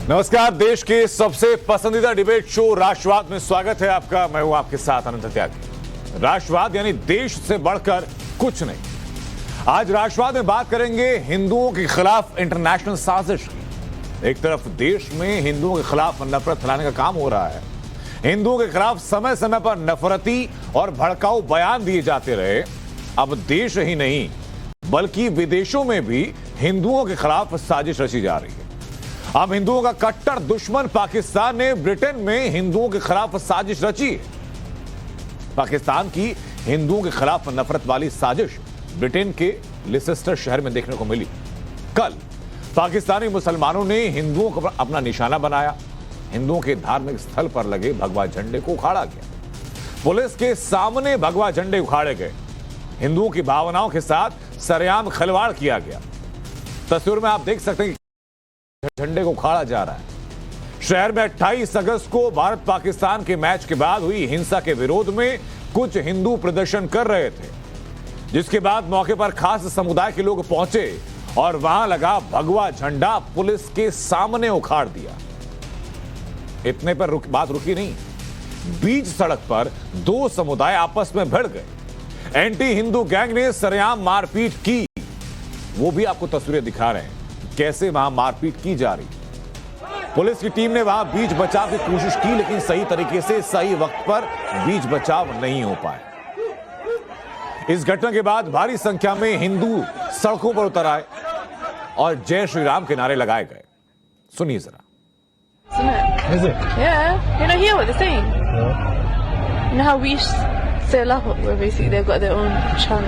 नमस्कार। देश के सबसे पसंदीदा डिबेट शो राष्ट्रवाद में स्वागत है आपका। मैं हूं आपके साथ अनंत त्यागी। राष्ट्रवाद यानी देश से बढ़कर कुछ नहीं। आज राष्ट्रवाद में बात करेंगे हिंदुओं के खिलाफ इंटरनेशनल साजिश की। एक तरफ देश में हिंदुओं के खिलाफ नफरत फैलाने का काम हो रहा है, हिंदुओं के खिलाफ समय समय पर नफरती और भड़काऊ बयान दिए जाते रहे। अब देश ही नहीं बल्कि विदेशों में भी हिंदुओं के खिलाफ साजिश रची जा रही है। अब हिंदुओं का कट्टर दुश्मन पाकिस्तान ने ब्रिटेन में हिंदुओं के खिलाफ साजिश रची है। पाकिस्तान की हिंदुओं के खिलाफ नफरत वाली साजिश ब्रिटेन के लिसेस्टर शहर में देखने को मिली। कल पाकिस्तानी मुसलमानों ने हिंदुओं को अपना निशाना बनाया। हिंदुओं के धार्मिक स्थल पर लगे भगवा झंडे को उखाड़ा गया। पुलिस के सामने भगवा झंडे उखाड़े गए। हिंदुओं की भावनाओं के साथ सरेआम खिलवाड़ किया गया। तस्वीर में आप देख सकते हैं झंडे को उखाड़ा जा रहा है। शहर में 28 अगस्त को भारत पाकिस्तान के मैच के बाद हुई हिंसा के विरोध में कुछ हिंदू प्रदर्शन कर रहे थे, जिसके बाद मौके पर खास समुदाय के लोग पहुंचे और वहां लगा भगवा झंडा पुलिस के सामने उखाड़ दिया। इतने पर बात रुकी नहीं। बीच सड़क पर दो समुदाय आपस में भिड़ गए। एंटी हिंदू गैंग ने सरेआम मारपीट की। वो भी आपको तस्वीरें दिखा रहे हैं कैसे वहां मारपीट की जा रही। पुलिस की टीम ने वहां बीच बचाव की कोशिश की, लेकिन सही तरीके से सही वक्त पर बीच बचाव नहीं हो पाए। इस घटना के बाद भारी संख्या में हिंदू सड़कों पर उतर आए और जय श्री राम के नारे लगाए गए। सुनिए जरा। Is it? Yeah, you know, hear what they're saying. Yeah. You know how we say Allah, where basically they've got their own chant.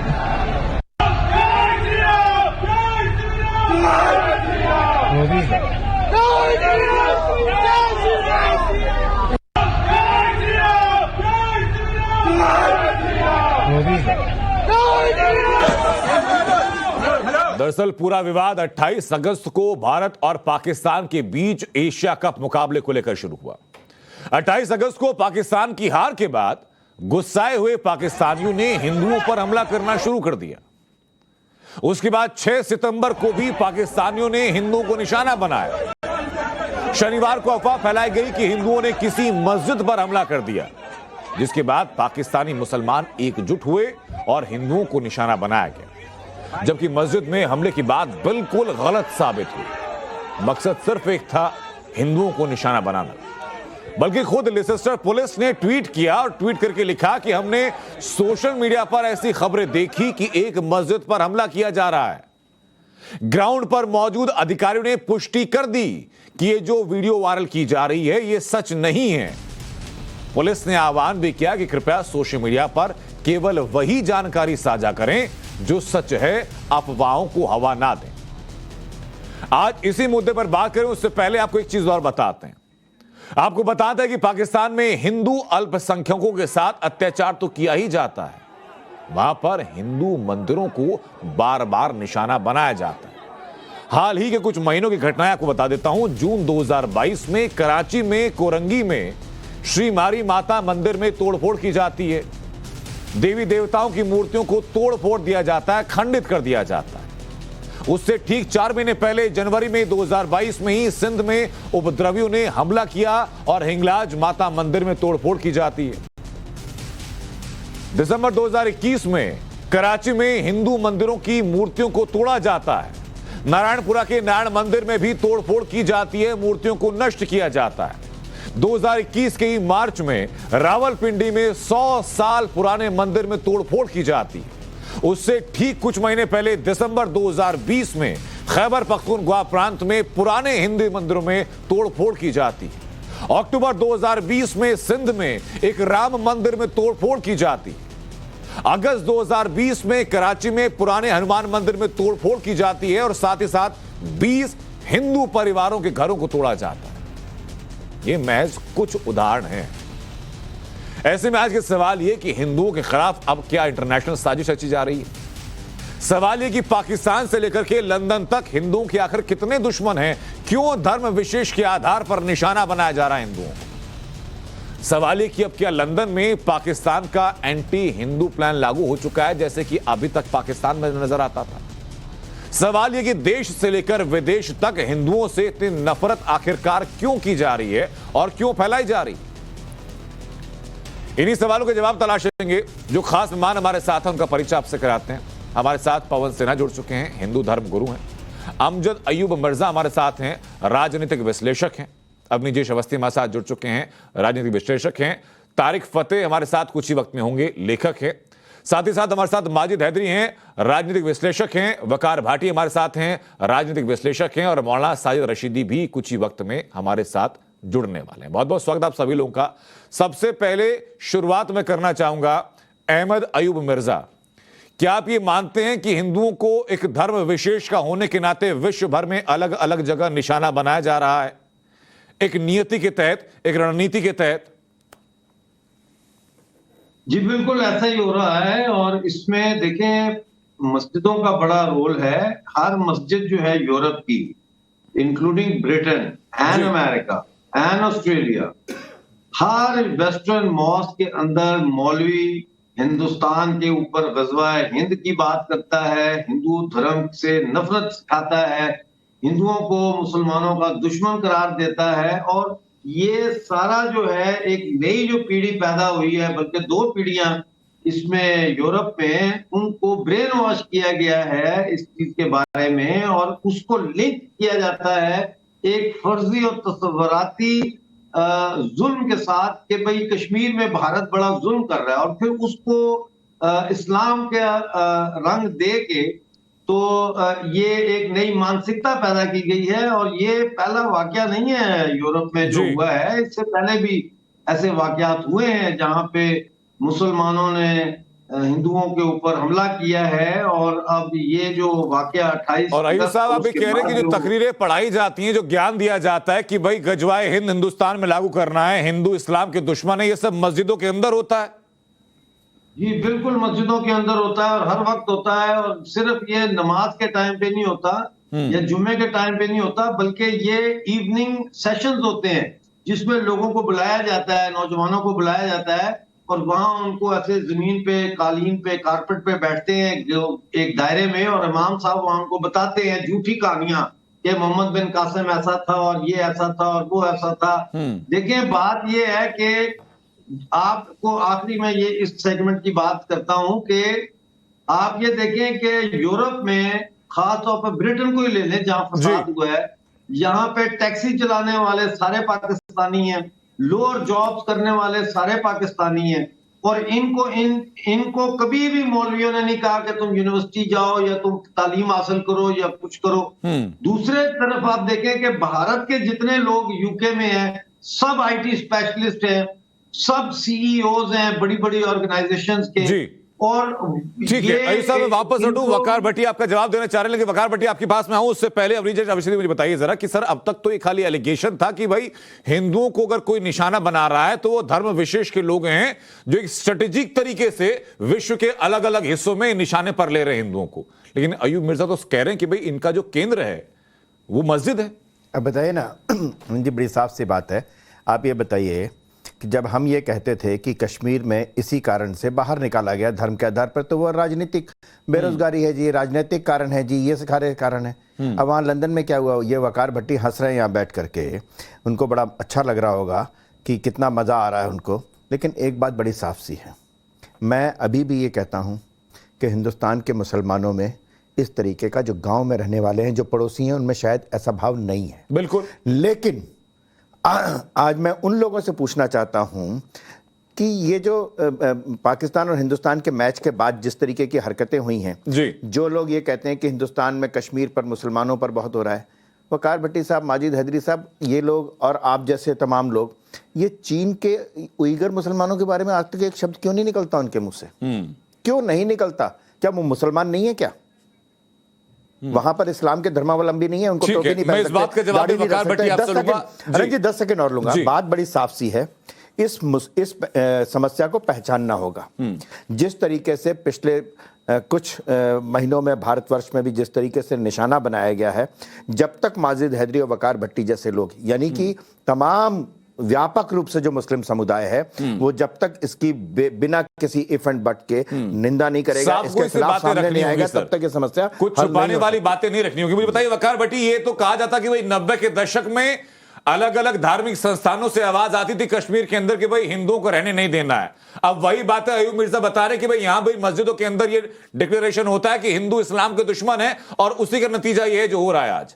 What is that? What is that? दरअसल पूरा विवाद 28 अगस्त को भारत और पाकिस्तान के बीच एशिया कप मुकाबले को लेकर शुरू हुआ। 28 अगस्त को पाकिस्तान की हार के बाद गुस्साए हुए पाकिस्तानियों ने हिंदुओं पर हमला करना शुरू कर दिया। उसके बाद 6 सितंबर को भी पाकिस्तानियों ने हिंदुओं को निशाना बनाया। शनिवार को अफवाह फैलाई गई कि हिंदुओं ने किसी मस्जिद पर हमला कर दिया, जिसके बाद पाकिस्तानी मुसलमान एकजुट हुए और हिंदुओं को निशाना बनाया गया, जबकि मस्जिद में हमले की बात बिल्कुल गलत साबित हुई। मकसद सिर्फ एक था, हिंदुओं को निशाना बनाना। बल्कि खुद लिसेस्टर पुलिस ने ट्वीट किया और ट्वीट करके लिखा कि हमने सोशल मीडिया पर ऐसी खबरें देखी कि एक मस्जिद पर हमला किया जा रहा है। ग्राउंड पर मौजूद अधिकारियों ने पुष्टि कर दी कि ये जो वीडियो वायरल की जा रही है ये सच नहीं है। पुलिस ने आह्वान भी किया कि कृपया सोशल मीडिया पर केवल वही जानकारी साझा करें जो सच है, अफवाहों को हवा ना दें। आज इसी मुद्दे पर बात करें उससे पहले आपको एक चीज और बताते हैं। आपको बताते हैं कि पाकिस्तान में हिंदू अल्पसंख्यकों के साथ अत्याचार तो किया ही जाता है, वहां पर हिंदू मंदिरों को बार बार निशाना बनाया जाता है। हाल ही के कुछ महीनों की घटनाएं आपको बता देता हूं। जून 2022 में कराची में कोरंगी में श्री मारी माता मंदिर में तोड़फोड़ की जाती है। देवी देवताओं की मूर्तियों को तोड़फोड़ दिया जाता है, खंडित कर दिया जाता है। उससे ठीक 4 महीने पहले जनवरी में 2022 में ही सिंध में उपद्रवियों ने हमला किया और हिंगलाज माता मंदिर में तोड़फोड़ की जाती है। दिसंबर 2021 में कराची में हिंदू मंदिरों की मूर्तियों को तोड़ा जाता है। नारायणपुरा के नारायण मंदिर में भी तोड़फोड़ की जाती है, मूर्तियों को नष्ट किया जाता है। 2021 के ही मार्च में रावलपिंडी में 100 साल पुराने मंदिर में तोड़फोड़ की जाती है। उससे ठीक कुछ महीने पहले दिसंबर 2020 में खैबर पख्तूनख्वा प्रांत में पुराने हिंदू मंदिरों में तोड़फोड़ की जाती है। अक्टूबर 2020 में सिंध में एक राम मंदिर में तोड़फोड़ की जाती है। अगस्त 2020 में कराची में पुराने हनुमान मंदिर में तोड़फोड़ की जाती है और साथ ही साथ 20 हिंदू परिवारों के घरों को तोड़ा जाता है। ये महज कुछ उदाहरण हैं। ऐसे में आज के सवाल यह कि हिंदुओं के खिलाफ अब क्या इंटरनेशनल साजिश रची जा रही है। सवाल यह कि पाकिस्तान से लेकर के लंदन तक हिंदुओं के आखिर कितने दुश्मन हैं, क्यों धर्म विशेष के आधार पर निशाना बनाया जा रहा है हिंदुओं को। सवाल यह कि अब क्या लंदन में पाकिस्तान का एंटी हिंदू प्लान लागू हो चुका है, जैसे कि अभी तक पाकिस्तान में नजर आता था। सवाल यह कि देश से लेकर विदेश तक हिंदुओं से इतनी नफरत आखिरकार क्यों की जा रही है और क्यों फैलाई जा रही? इन्हीं सवालों के जवाब तलाशेंगे। जो खास मेहमान हमारे साथ हैं उनका परिचय आपसे कराते हैं। हमारे साथ पवन सिन्हा जुड़ चुके हैं, हिंदू धर्म गुरु हैं। अमजद अयूब मिर्जा हमारे साथ हैं, राजनीतिक विश्लेषक हैं। अग्निजेश अवस्थी हमारे साथ जुड़ चुके हैं, राजनीतिक विश्लेषक हैं। तारिक फतेह हमारे साथ कुछ ही वक्त में होंगे, लेखक हैं। साथ ही साथ हमारे साथ माजिद हैदरी हैं, राजनीतिक विश्लेषक हैं। वकार भाटी हमारे साथ हैं, राजनीतिक विश्लेषक हैं। और मौलाना साजिद रशीदी भी कुछ ही वक्त में हमारे साथ जुड़ने वाले हैं। बहुत बहुत स्वागत आप सभी लोगों का। सबसे पहले शुरुआत में करना चाहूंगा अहमद अयूब मिर्जा, क्या आप ये मानते हैं कि हिंदुओं को एक धर्म विशेष का होने के नाते विश्व भर में अलग अलग जगह निशाना बनाया जा रहा है, एक नियति के तहत, एक रणनीति के तहत? जी बिल्कुल ऐसा ही हो रहा है। और इसमें देखें, मस्जिदों का बड़ा रोल है। हर मस्जिद जो है यूरोप की, including Britain and America and Australia, हर वेस्टर्न मॉस्क के अंदर मौलवी हिंदुस्तान के ऊपर गजवा हिंद की बात करता है, हिंदू धर्म से नफरत सिखाता है, हिंदुओं को मुसलमानों का दुश्मन करार देता है। और ये सारा जो है एक नई जो पीढ़ी पैदा हुई है, बल्कि 2 पीढ़ियां इसमें यूरोप में, उनको ब्रेन वॉश किया गया है इस चीज के बारे में, और उसको लिंक किया जाता है एक फर्जी और तस्वराती जुल्म के साथ कि भाई कश्मीर में भारत बड़ा जुल्म कर रहा है, और फिर उसको इस्लाम के रंग दे के तो ये एक नई मानसिकता पैदा की गई है। और ये पहला वाकया नहीं है यूरोप में जो हुआ है, इससे पहले भी ऐसे वाकयात हुए हैं जहां पे मुसलमानों ने हिंदुओं के ऊपर हमला किया है। और अब ये जो वाकया 28 और अयूब साहब आप भी कह रहे हैं कि जो तकरीरें पढ़ाई जाती हैं, जो ज्ञान दिया जाता है कि भाई गजवाए हिंद हिंदुस्तान में लागू करना है, हिंदू इस्लाम के दुश्मन है, ये सब मस्जिदों के अंदर होता है? जी बिल्कुल, मस्जिदों के अंदर होता है और हर वक्त होता है। और सिर्फ ये नमाज के टाइम पे नहीं होता या जुम्मे के टाइम पे नहीं होता, बल्कि ये इवनिंग सेशंस होते हैं जिसमें लोगों को बुलाया जाता है, नौजवानों को बुलाया जाता है, और वहां उनको ऐसे जमीन पे, कालीन पे, कारपेट पे बैठते हैं जो एक दायरे में, और इमाम साहब वहां उनको बताते हैं झूठी कहानियां कि मोहम्मद बिन कासिम ऐसा था और ये ऐसा था और वो ऐसा था। देखिए, बात ये है कि आपको आखिरी में ये इस सेगमेंट की बात करता हूं कि आप ये देखें कि यूरोप में, खासतौर पर ब्रिटेन को ही ले लें जहां फसाद हुआ है, यहाँ पे टैक्सी चलाने वाले सारे पाकिस्तानी हैं, लोअर जॉब्स करने वाले सारे पाकिस्तानी हैं। और इनको कभी भी मौलवियों ने नहीं कहा कि तुम यूनिवर्सिटी जाओ या तुम तालीम हासिल करो या कुछ करो। दूसरे तरफ आप देखें कि भारत के जितने लोग यूके में हैं, सब आईटी स्पेशलिस्ट हैं, सब सीईओज हैं बड़ी बड़ी ऑर्गेनाइजेशंस के। और ठीक है अयूब साहब, मैं वापस हटूं, वकार भट्टी आपका जवाब देना चाह रहे हैं, लेकिन वकार भट्टी आपके पास में आऊं उससे पहले अग्निजेश अवस्थी मुझे बताइए जरा कि सर, अब तक तो ये खाली एलिगेशन था कि भाई हिंदुओं को अगर कोई निशाना बना रहा है तो वो धर्म विशेष के लोग हैं जो एक स्ट्रेटेजिक तरीके से विश्व के अलग अलग हिस्सों में निशाने पर ले रहे हैं हिंदुओं को। लेकिन अयूब मिर्जा तो कह रहे हैं कि भाई इनका जो केंद्र है वो मस्जिद है। अब बताइए ना जी, बड़ी साफ सी बात है। आप ये बताइए कि जब हम ये कहते थे कि कश्मीर में इसी कारण से बाहर निकाला गया धर्म के आधार पर, तो वो राजनीतिक बेरोजगारी है जी, राजनीतिक कारण है जी, ये सारे कारण है। अब वहाँ लंदन में क्या हुआ, ये वकार भट्टी हंस रहे हैं यहाँ बैठ करके, उनको बड़ा अच्छा लग रहा होगा कि कितना मज़ा आ रहा है उनको। लेकिन एक बात बड़ी साफ सी है, मैं अभी भी ये कहता हूँ कि हिंदुस्तान के मुसलमानों में इस तरीके का, जो गाँव में रहने वाले हैं, जो पड़ोसी हैं, उनमें शायद ऐसा भाव नहीं है। बिल्कुल। लेकिन आज मैं उन लोगों से पूछना चाहता हूं कि ये जो पाकिस्तान और हिंदुस्तान के मैच के बाद जिस तरीके की हरकतें हुई हैं जी, जो लोग ये कहते हैं कि हिंदुस्तान में कश्मीर पर, मुसलमानों पर बहुत हो रहा है, वकार भट्टी साहब, माजिद हैदरी साहब, ये लोग और आप जैसे तमाम लोग, ये चीन के उइगर मुसलमानों के बारे में आज तक एक शब्द क्यों नहीं निकलता उनके मुंह से? क्यों नहीं निकलता? क्या वो मुसलमान नहीं है क्या? वहां पर इस्लाम के धर्मावलंबी नहीं है, उनको टोपी नहीं पहन सकते, गाड़ी नहीं रख सकते। अरे जी 10 सेकंड और लूंगा। बात बड़ी साफ सी है, इस समस्या को पहचानना होगा। जिस तरीके से पिछले कुछ महीनों में भारतवर्ष में भी जिस तरीके से निशाना बनाया गया है, जब तक माजिद हैदरी और वकार भट्टी जैसे लोग, यानी कि तमाम व्यापक रूप से जो मुस्लिम समुदाय है वो जब तक इसकी बिना किसी इफ एंड बट के निंदा नहीं करेगा, इसके खिलाफ सामने नहीं आएगा, तब तक ये समस्या कुछ छुपाने वाली बातें नहीं रखनी होगी। मुझे बताइए वकार भट्टी, ये तो कहा जाता कि भाई 90 के दशक में अलग अलग धार्मिक संस्थानों से आवाज आती थी कश्मीर के अंदर कि भाई हिंदुओं को रहने नहीं देना है। अब वही बात है, अयूब मिर्जा बता रहे कि भाई यहां भाई मस्जिदों के अंदर ये डिक्लेरेशन होता है कि हिंदू इस्लाम के दुश्मन है और उसी का नतीजा ये है जो हो रहा है आज।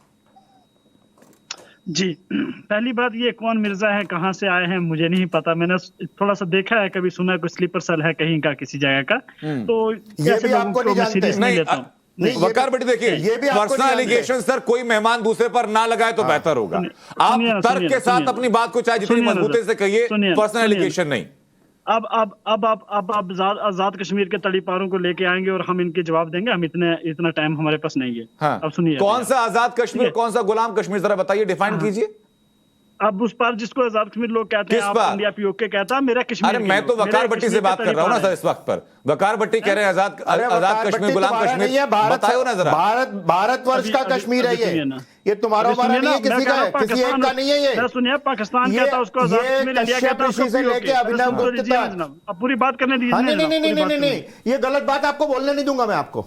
जी, पहली बात ये कौन मिर्जा है, कहाँ से आए हैं, मुझे नहीं पता। मैंने थोड़ा सा देखा है, कभी सुना है कोई स्लीपर सेल है कहीं का, किसी जगह का, तो ऐसे लोगों को मैं सीरियस नहीं लेता हूं। वकार भट्टी देखिए, पर्सनल एलिगेशन सर कोई मेहमान दूसरे पर ना लगाए तो बेहतर होगा। आप तर्क के साथ अपनी बात को चाहे जितनी मजबूती से कहिए, पर्सनल एलिगेशन नहीं। अब आप आजाद कश्मीर के तड़ीपारों को लेके आएंगे और हम इनके जवाब देंगे, हम इतना टाइम हमारे पास नहीं है। हाँ। अब सुनिए, कौन सा आजाद कश्मीर, कौन सा गुलाम कश्मीर, जरा बताइए, डिफाइन कीजिए। अब उस पर जिसको आजाद कश्मीर लोग कहते हैं, आप इंडिया पीओके कहता है, मेरा कश्मीर। अरे मैं तो वकार भट्टी से बात कर रहा हूँ ना सर इस वक्त पर। वकार भट्टी कह रहे हैं आजाद कश्मीर, गुलाम कश्मीर, बताओ ना जरा। भारतवर्ष का कश्मीर है ये तुम्हारा हमारा नहीं है, किसी का है, किसी एक का नहीं है ये। सुनिए, पाकिस्तान कहता है उसको आजाद कश्मीर, इंडिया कहता है उसको लेके अभिनव गुप्ता। अब पूरी बात करने दीजिए। नहीं, ये गलत बात आपको बोलने नहीं दूंगा मैं आपको।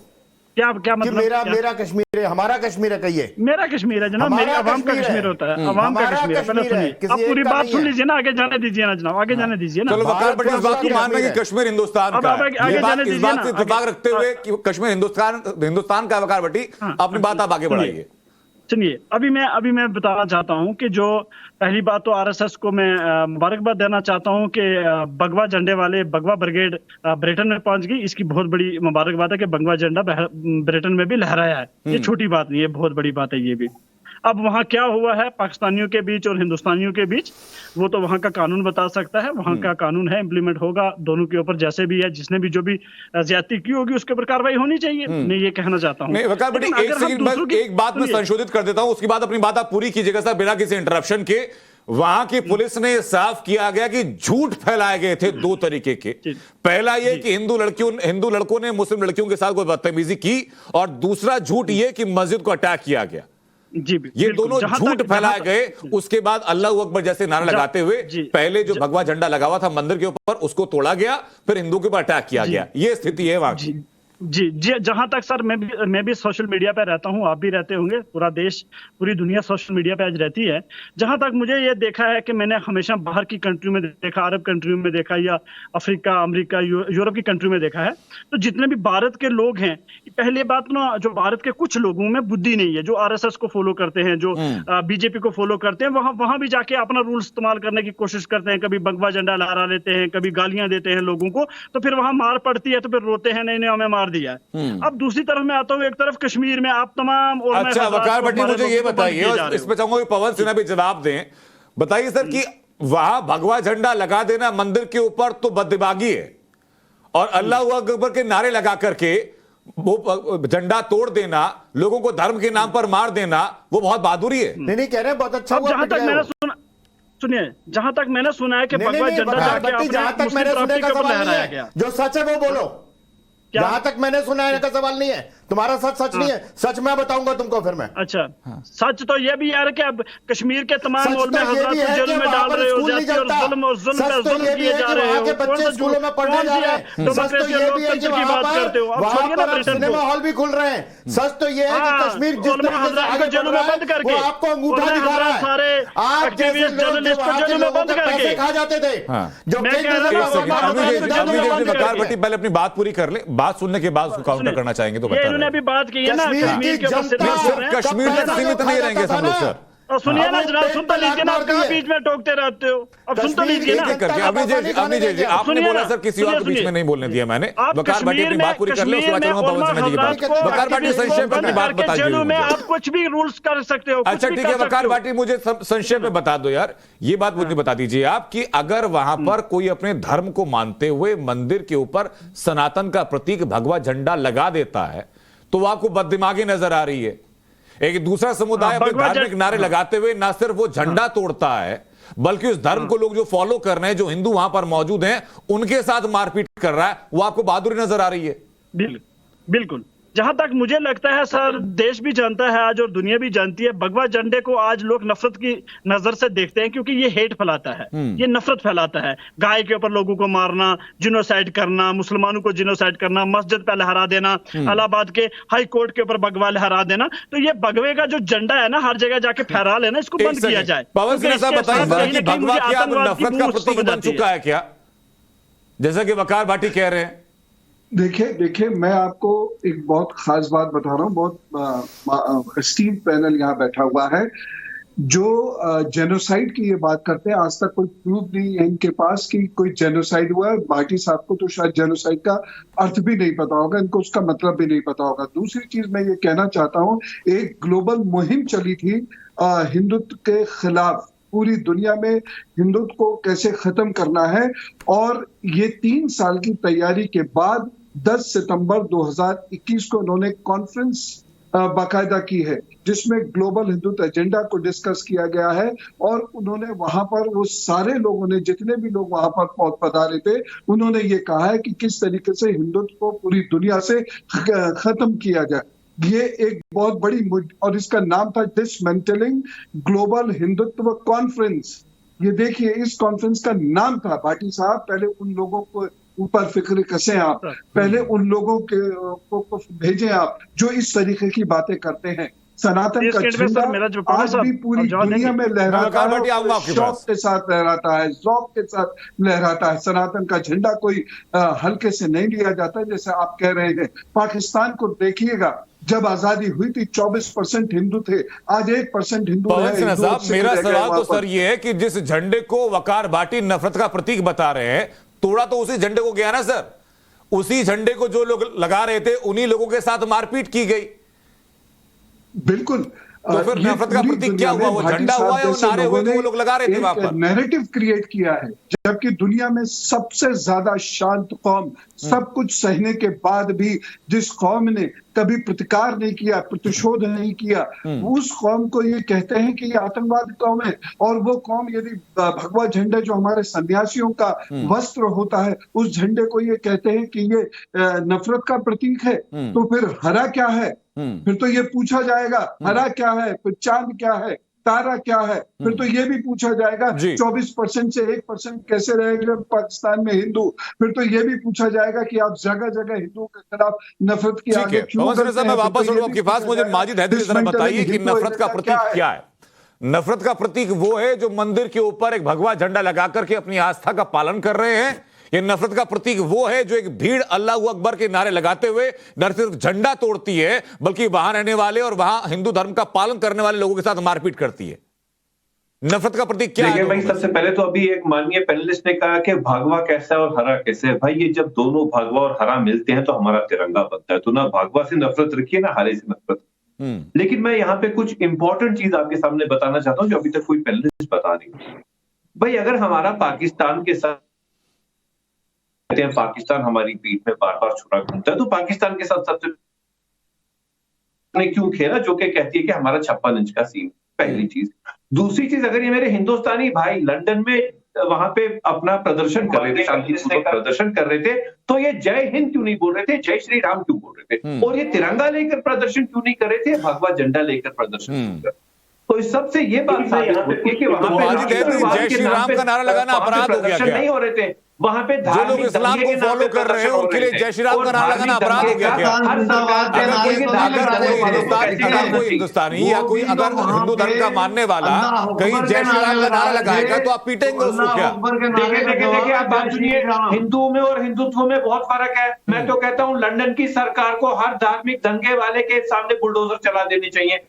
क्या मतलब? मेरा कश्मीर है, हमारा कश्मीर है, कहिए। मेरा कश्मीर है जनाब, मेरी आवाम का कश्मीर होता है, आवाम का कश्मीर है। पहले सुनिए, अब पूरी बात सुन लीजिए ना, आगे जाने दीजिए ना जनाब, आगे जाने दीजिए ना। चलो वकार भट्टी इस बात को मान रहे हैं कि कश्मीर हिंदुस्तान का है, इस बात से इत्तेफाक रखते हुए कि कश्मीर हिंदुस्तान का है, वकार भट्टी अपनी बात आप आगे बढ़ाइए। सुनिए, अभी मैं बताना चाहता हूं कि जो पहली बात तो आरएसएस को मैं मुबारकबाद देना चाहता हूं कि भगवा झंडे वाले भगवा ब्रिगेड ब्रिटेन में पहुंच गई। इसकी बहुत बड़ी मुबारकबाद है कि भगवा झंडा ब्रिटेन में भी लहराया है। ये छोटी बात नहीं है, बहुत बड़ी बात है ये भी। अब वहां क्या हुआ है पाकिस्तानियों के बीच और हिंदुस्तानियों के बीच, वो तो वहां का कानून बता सकता है। वहां का कानून है, इंप्लीमेंट होगा दोनों के ऊपर, जैसे भी है, जिसने भी जो भी ज्यादती की होगी उसके ऊपर कार्रवाई होनी चाहिए। मैं ये कहना चाहता हूँ। वकार भट्टी एक बात मैं संशोधित कर देता हूं, उसके बाद अपनी बात आप पूरी कीजिएगा सर बिना किसी इंटरप्शन के। वहां की पुलिस ने साफ किया गया कि झूठ फैलाए गए थे दो तरीके के। पहला ये कि हिंदू लड़कों ने मुस्लिम लड़कियों के साथ कोई बदतमीजी की, और दूसरा झूठ ये कि मस्जिद को अटैक किया गया। जी, ये दोनों झूठ फैलाए गए। उसके बाद अल्लाह अकबर जैसे नारा लगाते हुए पहले जो भगवा झंडा लगा हुआ था मंदिर के ऊपर उसको तोड़ा गया, फिर हिंदू के ऊपर अटैक किया गया। ये स्थिति है वहां की। जी, जहां तक सर मैं भी सोशल मीडिया पे रहता हूं, आप भी रहते होंगे, पूरा देश पूरी दुनिया सोशल मीडिया पे आज रहती है। जहां तक मुझे ये देखा है कि मैंने हमेशा बाहर की कंट्री में देखा, अरब कंट्री में देखा, या अफ्रीका, अमेरिका, यूरोप की कंट्री में देखा है, तो जितने भी भारत के लोग हैं, पहली बात ना, जो भारत के कुछ लोगों में बुद्धि नहीं है, जो आरएसएस को फॉलो करते हैं, जो बीजेपी को फॉलो करते हैं, वहां भी जाके अपना रूल इस्तेमाल करने की कोशिश करते हैं। कभी भगवा झंडा लहरा लेते हैं, कभी गालियां देते हैं लोगों को, तो फिर वहां मार पड़ती है, तो फिर रोते हैं, नहीं हमें मार दिया है। अब दूसरी तरफ मैं आता हूँ, एक तरफ कश्मीर में आप तमाम और अच्छा वकार भट्टी मुझे ये बताइए, और इस पे चाहूंगा पवन सिन्हा भी जवाब दें। बताइए सर कि वहां भगवा झंडा लगा देना मंदिर के ऊपर तो बददिमागी है, और अल्लाह अकबर के नारे लगा करके वो झंडा तोड़ देना, लोगों को धर्म के नाम पर मार देना, वो बहुत बहादुरी है। नहीं कह रहे, बहुत अच्छा। जहां तक मैंने सुना, सुनिए, जहां तक मैंने सुना है कि भगवा झंडा जाके जहां तक मैंने सुनने का सवाल नहीं है, जो सच है वो बोलो। जहां तक मैंने सुना है का सवाल नहीं है, तुम्हारा सच नहीं है, सच मैं बताऊंगा तुमको फिर मैं। अच्छा, सच तो ये भी यार कि अब कश्मीर के तमाम उलमा हज़रात को जेल में डाल रहे हो, जाति और जुल्म और जुल्म पे जुल्म किए जा रहे हो, बच्चे स्कूलों में पढ़ने जा रहे हैं। सच तो ये भी है कि वहां पर सिनेमा हॉल भी खुल रहे हैं। सच तो ये है कि कश्मीर जिस तरीके से आगे जेलों में बंद करके वो आपको अंगूठा दिखा रहा है। सारे एक्टिविस्ट जर्नलिस्ट को जेलों में बंद करके खा जाते थे। जो वकार भट्टी पहले अपनी बात पूरी कर ले, बात सुनने के बाद उसको काउंटर करना चाहेंगे तो बता। इन्होंने भी बात की है ना, कश्मीर के कश्मीर तक सीमित नहीं रहेंगे सब लोग सर। सुनिए ना जनाब, सुनता लीजिए ना, आप कहाँ बीच में टोकते रहते हो, अब सुनता लीजिए ना। अभी जी आपने बोला सर किसी और के बीच में नहीं बोलने दिया मैंने। वकार भट्टी अपनी बात पूरी कर ले, उसके बाद चलूंगा पवन सिन्हा जी की बात। वकार भट्टी संक्षेप में अपनी बात बता दीजिए। आप कुछ भी रूल्स कर सकते हो। अच्छा ठीक है वकार भट्टी, मुझे संक्षेप में बता दो यार, ये बात मुझे बता दीजिए आप कि अगर वहां पर कोई अपने धर्म को मानते हुए मंदिर के ऊपर सनातन का प्रतीक भगवा झंडा लगा देता है तो वो आपको बददिमागी नजर आ रही है। एक दूसरा समुदाय अपने धार्मिक नारे लगाते हुए ना सिर्फ वो झंडा तोड़ता है, बल्कि उस धर्म को लोग जो फॉलो कर रहे हैं, जो हिंदू वहां पर मौजूद हैं, उनके साथ मारपीट कर रहा है, वो आपको बहादुरी नजर आ रही है। बिल्कुल जहां तक मुझे लगता है सर, देश भी जानता है आज और दुनिया भी जानती है, भगवा झंडे को आज लोग नफरत की नजर से देखते हैं, क्योंकि ये हेट फैलाता है, ये नफरत फैलाता है। गाय के ऊपर लोगों को मारना, जिनोसाइड करना, मुसलमानों को जिनोसाइड करना, मस्जिद पे लहरा देना, इलाहाबाद के हाई कोर्ट के ऊपर भगवा लहरा देना। तो ये भगवे का जो झंडा है ना, हर जगह जाके फहरा लेना, इसको बंद किया जाए। पवन सिन्हा साहब बताइए कि भगवा क्या नफरत का प्रतीक बन चुका है क्या, जैसा कि वकार भाटी कह रहे हैं? देखिए मैं आपको एक बहुत खास बात बता रहा हूँ। बहुत एस्टीम्ड पैनल यहाँ बैठा हुआ है जो जेनोसाइड की ये बात करते हैं। आज तक कोई प्रूफ नहीं है इनके पास कि कोई जेनोसाइड हुआ है। भाटी साहब को तो शायद जेनोसाइड का अर्थ भी नहीं पता होगा, इनको उसका मतलब भी नहीं पता होगा। दूसरी चीज मैं ये कहना चाहता हूँ, एक ग्लोबल मुहिम चली थी हिंदुत्व के खिलाफ, पूरी दुनिया में हिंदुत्व को कैसे खत्म करना है, और ये 3 साल की तैयारी के बाद 10 सितंबर 2021 को उन्होंने कॉन्फ्रेंस बाकायदा की है जिसमें ग्लोबल हिंदुत्व एजेंडा को डिस्कस किया गया है। और उन्होंने वहां पर वो सारे लोगों ने, जितने भी लोग वहां पर पधारे थे, उन्होंने ये कहा है कि किस तरीके से हिंदुत्व को पूरी दुनिया से खत्म किया जाए। ये एक बहुत बड़ी, और इसका नाम था डिसमेंटलिंग ग्लोबल हिंदुत्व कॉन्फ्रेंस। ये देखिए इस कॉन्फ्रेंस का नाम था। भाटी साहब पहले उन लोगों को ऊपर फिक्र कसें आप, पहले उन लोगों को भेजें आप जो इस तरीके की बातें करते हैं। सनातन का झंडा आज भी पूरी दुनिया में लहराता है, शौक के साथ लहराता है, ज़ौक़ के साथ लहराता है। सनातन का झंडा कोई हल्के से नहीं लिया जाता जैसे आप कह रहे हैं। पाकिस्तान को देखिएगा, जब आजादी हुई थी 24% हिंदू थे, आज 1% हिंदू है। मेरा सवाल तो सर ये है कि जिस झंडे को वकार भाटी नफरत का प्रतीक बता रहे हैं, तोड़ा तो उसी झंडे को गया ना सर। उसी झंडे को जो लोग लगा रहे थे उन्हीं लोगों के साथ मारपीट की गई। बिल्कुल, तो फिर नफरत का प्रतीक क्या हुआ? वो झंडा हुआ है, वो नारे हुए थे, वो लोग लगा रहे थे वहां पर। नैरेटिव क्रिएट किया है, जबकि दुनिया में सबसे ज्यादा शांत कौम, सब कुछ सहने के बाद भी जिस कौम ने कभी प्रतिकार नहीं किया, प्रतिशोध नहीं किया, उस कौम को ये कहते हैं कि ये आतंकवादी कौम है। और वो कौम यदि भगवा झंडा जो हमारे सन्यासियों का वस्त्र होता है, उस झंडे को ये कहते हैं कि ये नफरत का प्रतीक है, तो फिर हरा क्या है? फिर तो ये पूछा जाएगा हरा क्या है, फिर चांद क्या है, तारा क्या है? फिर तो ये भी पूछा जाएगा 24% से 1% कैसे रहेगा पाकिस्तान में हिंदू? फिर तो ये भी पूछा जाएगा कि आप जगह जगह हिंदुओं के खिलाफ नफरत की आगे क्यों करते हैं? मैं वापस आपके पास, मुझे माजिद हैदरी जरा बताइए कि नफरत का प्रतीक क्या है? नफरत का प्रतीक वो है जो मंदिर के ऊपर एक भगवा झंडा लगा करके अपनी आस्था का पालन कर रहे हैं। ये नफरत का प्रतीक वो है जो एक भीड़ अल्लाह अकबर के नारे लगाते हुए न सिर्फ झंडा तोड़ती है, बल्कि वहां रहने वाले और वहां हिंदू धर्म का पालन करने वाले लोगों के साथ मारपीट करती है। नफरत का प्रतीक क्या है? भाई सबसे पहले तो अभी एक माननीय पैनलिस्ट ने कहा कि भगवा कैसा है और हरा कैसे है। भाई ये जब दोनों भगवा और हरा मिलते हैं तो हमारा तिरंगा बनता है। तो ना भगवा से नफरत रखिए ना हरे से नफरत। लेकिन मैं यहाँ पे कुछ इंपॉर्टेंट चीज आपके सामने बताना चाहता हूँ जो अभी तक कोई पैनलिस्ट बता नहीं। भाई अगर हमारा पाकिस्तान के साथ, पाकिस्तान हमारी पीठ में बार बार छुरा घूमता है, तो पाकिस्तान के साथ सबसे क्यों खेला जो कि कहती है कि हमारा 56 इंच का सीन, पहली चीज। दूसरी चीज, अगर ये मेरे हिंदुस्तानी भाई लंदन में वहां पे अपना प्रदर्शन कर रहे थे, शांतिपूर्वक प्रदर्शन कर रहे थे, तो ये जय हिंद क्यों नहीं बोल रहे थे, जय श्री राम क्यों बोल रहे थे? और ये तिरंगा लेकर प्रदर्शन क्यों नहीं कर रहे थे, भगवा झंडा लेकर प्रदर्शन कर? तो इस सबसे ये बात साबित होती है कि वहां पे जय श्री राम का नारा लगाना अपराध हो गया क्या? नहीं हो रहे थे वहां पे। जो लोग इस्लाम को फॉलो कर रहे हैं उनके लिए जय श्री राम का नारा लगाना अपराध हो गया क्या? अगर कोई हिंदुस्तानी या कोई अगर हिंदू धर्म का मानने वाला कहीं जय श्री राम का नारा लगाएगा तो आप पीटेंगे उसको क्या? देखिए आप बात सुनिए, हिंदू में और हिंदुत्व में बहुत फर्क है। मैं तो कहता हूँ लंदन की सरकार को हर धार्मिक दंगे वाले के सामने बुलडोजर चला देनी चाहिए।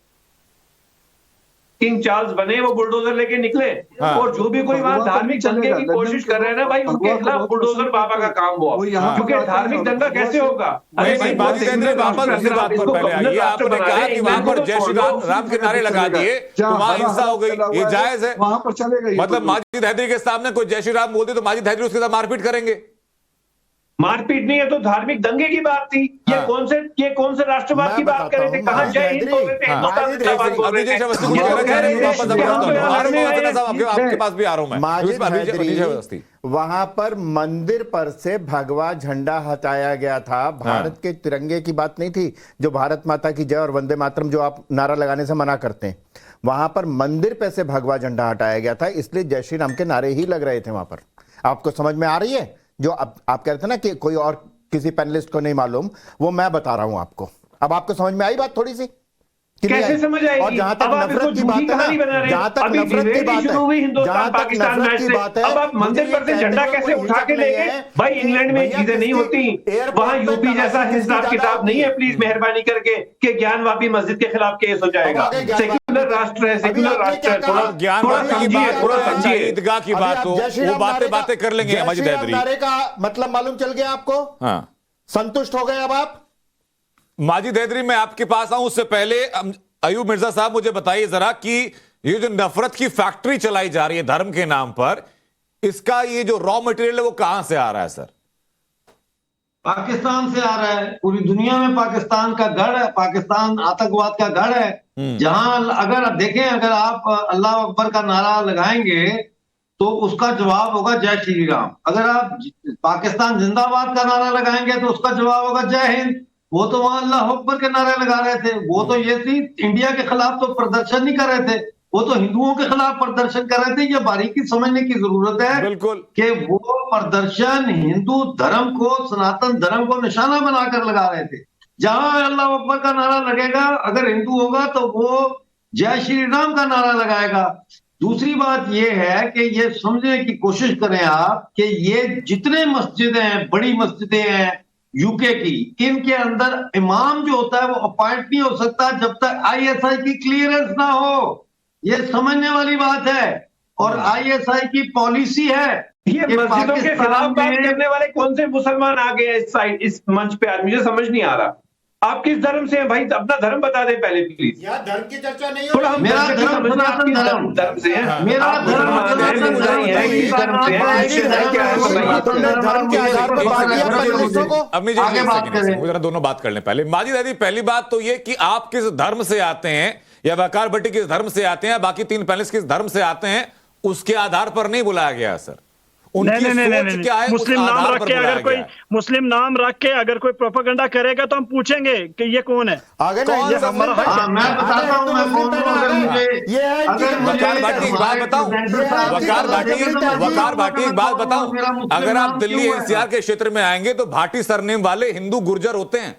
किंग चार्ल्स बने, वो बुलडोजर लेके निकले। और जो भी कोई वहां धार्मिक दंगे की कोशिश कर रहे हैं ना भाई, उनके खिलाफ बुलडोजर बाबा का काम हुआ। क्योंकि धार्मिक दंगा कैसे होगा? अरे भाई वापस उसी बात पर पहले आइए। आपने कहा कि वहां पर जय श्री राम के नारे लगा दिए तो वहां हिंसा हो गई, ये जायज है? वहां पर चलेगा। मतलब माजिद हैदरी के सामने कोई जय श्री राम बोलते तो माजिद हैदरी उसके साथ मारपीट करेंगे? मारपीट नहीं है तो धार्मिक दंगे की बात थी। ये हाँ। कौन से राष्ट्रवाद की बात कर रहे थे? कहाँ जय हिंद बोल रहे थे? हिंदुस्तान जिंदाबाद बोल रहे थे। आपके पास भी आ रहा हूं मैं। माजिद हैदरी, अवस्थी वहां पर मंदिर पर से भगवा झंडा हटाया गया था। भारत के तिरंगे की बात नहीं थी, जो भारत माता की जय और वंदे मातरम जो आप नारा लगाने से मना करते हैं, वहां पर मंदिर पे से भगवा झंडा हटाया गया था, इसलिए जय श्री राम के नारे ही लग रहे थे वहां पर। आपको समझ में आ रही है? जो आप कह रहे थे ना कि कोई और किसी पैनलिस्ट को नहीं मालूम, वो मैं बता रहा हूं आपको। अब आपको समझ में आई बात थोड़ी सी? कैसे समझ आएगी? और जहां तक नफरत की बात है ना, जहां तक नफरत की बात है, जहां तक नफरत की बात है, अब आप मंदिर पर से झंडा कैसे उठा के लेंगे? भाई इंग्लैंड में चीजें नहीं होती, वहां यूपी जैसा हिसाब किताब नहीं है। प्लीज मेहरबानी करके कि ज्ञानवापी मस्जिद के खिलाफ केस हो जाएगा। सेक्युलर राष्ट्र है, सेक्युलर राष्ट्र है। थोड़ा समझिए, थोड़ा समझिए। ईदगाह की बात हो, वो बातें कर लेंगे। माजिद हैदरी, नारे का मतलब मालूम चल गया आपको? हाँ, संतुष्ट हो गए अब आप? माजिद हैदरी, मैं आपके पास आऊं उससे पहले अयूब मिर्जा साहब मुझे बताइए जरा कि ये जो नफरत की फैक्ट्री चलाई जा रही है धर्म के नाम पर, इसका ये जो रॉ मटेरियल है वो कहां से आ रहा है सर? पाकिस्तान से आ रहा है। पूरी दुनिया में पाकिस्तान का गढ़ है, पाकिस्तान आतंकवाद का गढ़ है। जहां अगर देखें, अगर आप अल्लाह अकबर का नारा लगाएंगे तो उसका जवाब होगा जय श्री राम। अगर आप पाकिस्तान जिंदाबाद का नारा लगाएंगे तो उसका जवाब होगा जय हिंद। वो तो वहां अल्लाह अकबर के नारे लगा रहे थे। वो तो ये थी, इंडिया के खिलाफ तो प्रदर्शन नहीं कर रहे थे, वो तो हिंदुओं के खिलाफ प्रदर्शन कर रहे थे। ये बारीकी समझने की जरूरत है। बिल्कुल कि वो प्रदर्शन हिंदू धर्म को, सनातन धर्म को निशाना बनाकर लगा रहे थे। जहां अल्लाह अकबर का नारा लगेगा, अगर हिंदू होगा तो वो जय श्री राम का नारा लगाएगा। दूसरी बात यह है कि ये समझने की कोशिश करें आप कि ये जितने मस्जिदें हैं, बड़ी मस्जिदें हैं यूके की, इनके अंदर इमाम जो होता है वो अपॉइंट नहीं हो सकता जब तक आईएसआई की क्लियरेंस ना हो। ये समझने वाली बात है। और आईएसआई की पॉलिसी है। ये मस्जिदों के खिलाफ बात करने वाले कौन से मुसलमान आ गए इस साइड, इस मंच पे? आज मुझे समझ नहीं आ रहा आप किस धर्म से हैं भाई? अपना धर्म बता दे पहले प्लीज। यार धर्म की चर्चा नहीं थोड़ा हो। हम मेरा धर्म सनातन धर्म से हैं। मेरा धर्म आगे बात करें, जरा दोनों बात कर लें पहले। माजिद हैदरी, पहली बात तो ये कि आप किस धर्म से आते हैं, या वकार भट्टी किस धर्म से आते हैं, बाकी तीन पैनलिस्ट किस धर्म से आते हैं, उसके आधार पर नहीं बुलाया गया सर। उनकी सोच क्या है, मुस्लिम नाम रख के अगर कोई मुस्लिम नाम रख के अगर कोई प्रोपेगेंडा करेगा तो हम पूछेंगे कि ये कौन है। आगे ना, ये हमारा हक है। मैं बताता हूँ, मैं कौन हूँ। अगर मुझे वकार भाटी एक बात बताऊं, वकार भाटी एक बात बताऊं, अगर आप दिल्ली एनसीआर के क्षेत्र में आएंगे तो भाटी सरनेम वाले हिंदू गुर्जर होते हैं।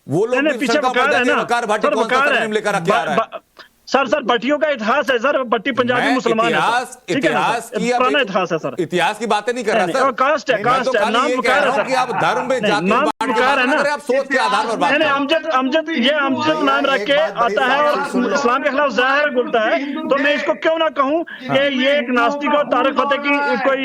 वो लोग पीछे वकार है ना, वकार भाटी कौन सा सरनेम लेकर आके आ रहा है? सर भट्टियों का इतिहास है सर। भट्टी पंजाबी मुसलमान है। इतिहास की पुराना इतिहास है सर। इतिहास की बातें नहीं कर रहा सर। कास्ट है, कास्ट है, नाम पुकार है सर। कि आप धर्म में जाकर नाम पुकार है ना, आप सोच के आधार पर बात नहीं। अमजद नाम रख के आता है और इस्लाम के खिलाफ ज़ाहिर बोलता है, तो मैं इसको क्यों ना कहूं कि ये एक नास्तिक और तारिक फतेह की कोई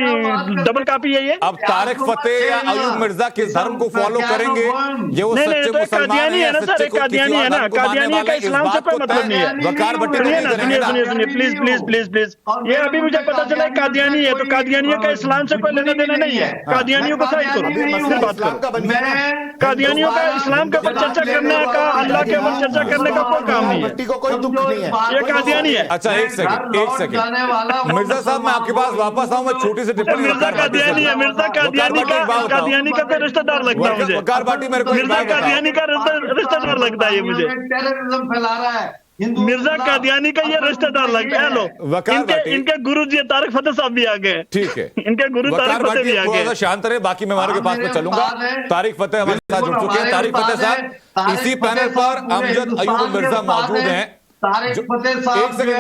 डबल कॉपी है ये। अब तारिक फतेह या अयूब मिर्जा किस धर्म को फॉलो करेंगे? ये वो सच्चे मुसलमान है ना सर, कादियानी है ना, कादियानी का इस्लाम से कोई मतलब नहीं है। सुनिए प्लीज प्लीज प्लीज प्लीज, ये अभी मुझे पता चला है कादियानी है, तो कादियानियों का इस्लाम से कोई लेना देना नहीं है। कादियानियों को साइड करो, फिर बात करो। कादियानियों का इस्लाम के ऊपर चर्चा करने का, अल्लाह के ऊपर चर्चा करने का कोई काम नहीं है। को कोई दुख नहीं है, ये कादियानी है। अच्छा एक सेकंड मिर्जा साहब, मैं आपके पास वापस आऊं। मैं छोटी सी टिप्पणी। मिर्जा कादियानी है, मिर्जा कादियानी का तो रिश्तेदार लगता है मुझे। वकार भाटी मेरे को मिर्जा कादियानी का रिश्तेदार लगता है ये मुझे। टेररिज्म फैला रहा है मिर्जा कादियानी का ये रिश्तेदार लगता है। लो, इनके गुरु जी तारिक फतेह साहब भी आ गए। ठीक है, इनके गुरु तारिक फतेह भी आ गए। शांत रहे, बाकी मेहमानों के पास में चलूंगा। तारिक फतेह हमारे साथ जुड़ चुके हैं। तारिक फतेह साहब, इसी पैनल पर अमजद अयूब मिर्जा मौजूद हैं। तारिक फतेह साहब, एक सेकंड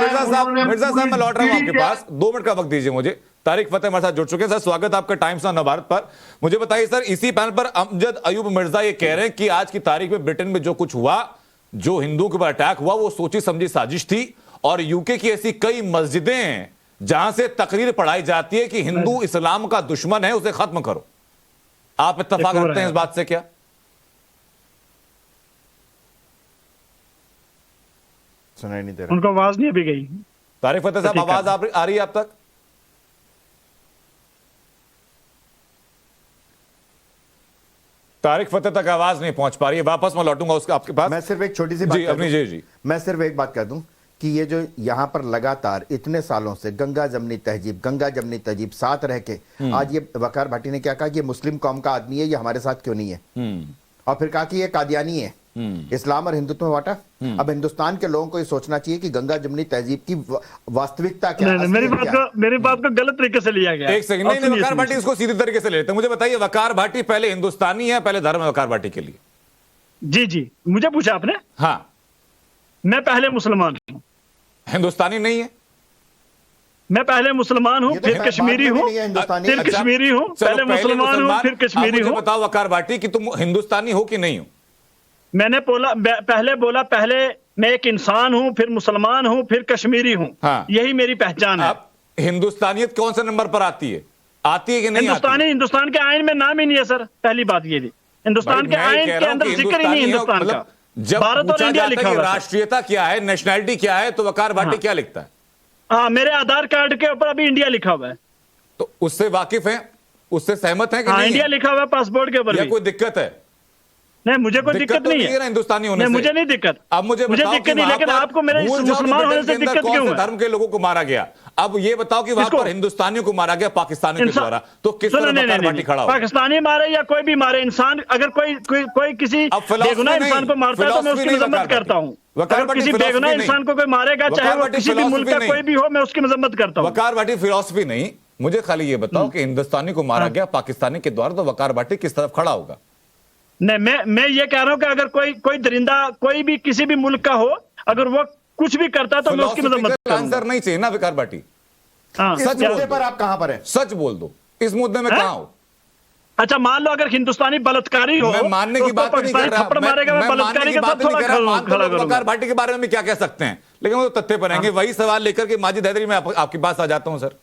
मिर्जा साहब मैं लौट रहा हूं आपके पास, 2 मिनट का वक्त दीजिए मुझे। तारिक फतेह हमारे साथ जुड़ चुके हैं। सर स्वागत आपका टाइम्स ऑफ नवभारत पर। मुझे बताइए सर, इसी पैनल पर अमजद अयूब मिर्जा ये कह रहे हैं कि आज की तारीख में ब्रिटेन में जो कुछ हुआ, जो हिंदुओं के ऊपर अटैक हुआ, वो सोची समझी साजिश थी। और यूके की ऐसी कई मस्जिदें हैं जहां से तकरीर पढ़ाई जाती है कि हिंदू इस्लाम का दुश्मन है, उसे खत्म करो। आप इत्तेफाक रखते हैं इस बात से क्या? सुनाई नहीं दे रहा, उनको आवाज नहीं अभी गई। तारिक फतेह साहब, आवाज आ रही है आप तक? तारिक फतेह तक आवाज नहीं पहुंच पा रही है, वापस मैं लौटूंगा उसका आपके पास। मैं सिर्फ एक छोटी सी बात जी अपनी जी मैं सिर्फ एक बात कह दूं कि ये जो यहाँ पर लगातार इतने सालों से गंगा जमनी तहजीब साथ रह के आज ये वकार भाटी ने क्या कहा कि ये मुस्लिम कौम का आदमी है, ये हमारे साथ क्यों नहीं है, और फिर कहा कि ये कादियानी है, इस्लाम और हिंदुत्व में बांटा। अब हिंदुस्तान के लोगों को ये सोचना चाहिए कि गंगा जमनी तहजीब की वास्तविकता क्या है। मेरी बात को गलत तरीके से लिया गया। एक सेकंड, नहीं वकार भाटी इसको सीधे तरीके से ले लेते हैं। मुझे बताइए वकार भाटी पहले हिंदुस्तानी है, पहले धर्म है वकार भाटी के लिए? जी मुझे पूछा आपने। हाँ, मैं पहले मुसलमान हूँ, हिंदुस्तानी नहीं है। मैं पहले मुसलमान हूँ, फिर कश्मीरी हूँ, फिर कश्मीरी हूँ, पहले मुसलमान हूँ, फिर कश्मीरी हूँ। बताओ वकार भाटी कि तुम हिंदुस्तानी हो कि नहीं हो? मैंने बोला पहले मैं एक इंसान हूँ, फिर मुसलमान हूँ, फिर कश्मीरी हूँ। हाँ। यही मेरी पहचान है। अब हिंदुस्तानियत कौन से नंबर पर आती है कि नहीं? हिंदुस्तान के आइन में नाम ही नहीं है सर, पहली बात ये थी। हिंदुस्तान के आइन के अंदर जिक्र ही नहीं हिंदुस्तान का। जब भारत और इंडिया लिखा हुआ है। राष्ट्रीयता क्या है, नेशनैलिटी क्या है, तो वकार भाटी क्या लिखता है? हाँ, मेरे आधार कार्ड के ऊपर अभी इंडिया लिखा हुआ है। तो उससे वाकिफ है, उससे सहमत है कि नहीं? इंडिया लिखा हुआ है पासपोर्ट के ऊपर। कोई दिक्कत है? नहीं, मुझे कोई दिक्कत नहीं है ना हिंदुस्तानी होने से। मुझे नहीं दिक्कत। अब मुझे दिक्कत नहीं, लेकिन आपको मेरे मुसलमान होने से दिक्कत क्यों है? धर्म के लोगों को मारा गया। अब ये बताओ कि वहां पर हिंदुस्तानियों को मारा गया पाकिस्तानियों के द्वारा, तो किस तरह वकार भाटी खड़ा हो? पाकिस्तानी मारे या कोई भी मारे, इंसान अगर कोई किसी बेगुनाह इंसान को मारता है तो मैं उसकी मजम्मत करता हूँ। अगर किसी बेगुनाह इंसान को कोई मारेगा, चाहे वो किसी भी मुल्क का कोई भी हो, मैं उसकी मजम्मत करता हूँ। वकार भाटी फिलॉसफी नहीं, मुझे खाली ये बताओ कि हिंदुस्तानी को मारा गया पाकिस्तानी के द्वारा, तो वकार भाटी किस तरफ खड़ा होगा? नहीं, मैं ये कह रहा हूं कि अगर कोई दरिंदा कोई भी किसी भी मुल्क का हो, अगर वो कुछ भी करता है तो मैं उसकी मदद करूंगा। आंसर नहीं चाहिए ना वकार भाटी। सच मुद्दे पर आप कहां पर हैं? सच बोल दो, इस मुद्दे में कहां हो? अच्छा, मान लो अगर हिंदुस्तानी बलात्कारी हो, मैं मानने की बात नहीं कर रहा, थप्पड़ मारेगा, मैं बलात्कारी के साथ थोड़ा खड़ा करूंगा। वकार भाटी के बारे में भी क्या कह सकते हैं, लेकिन वो तथ्य पर आएंगे। वही सवाल लेकर के माजिद हैदरी में आपके पास आ जाता हूं सर।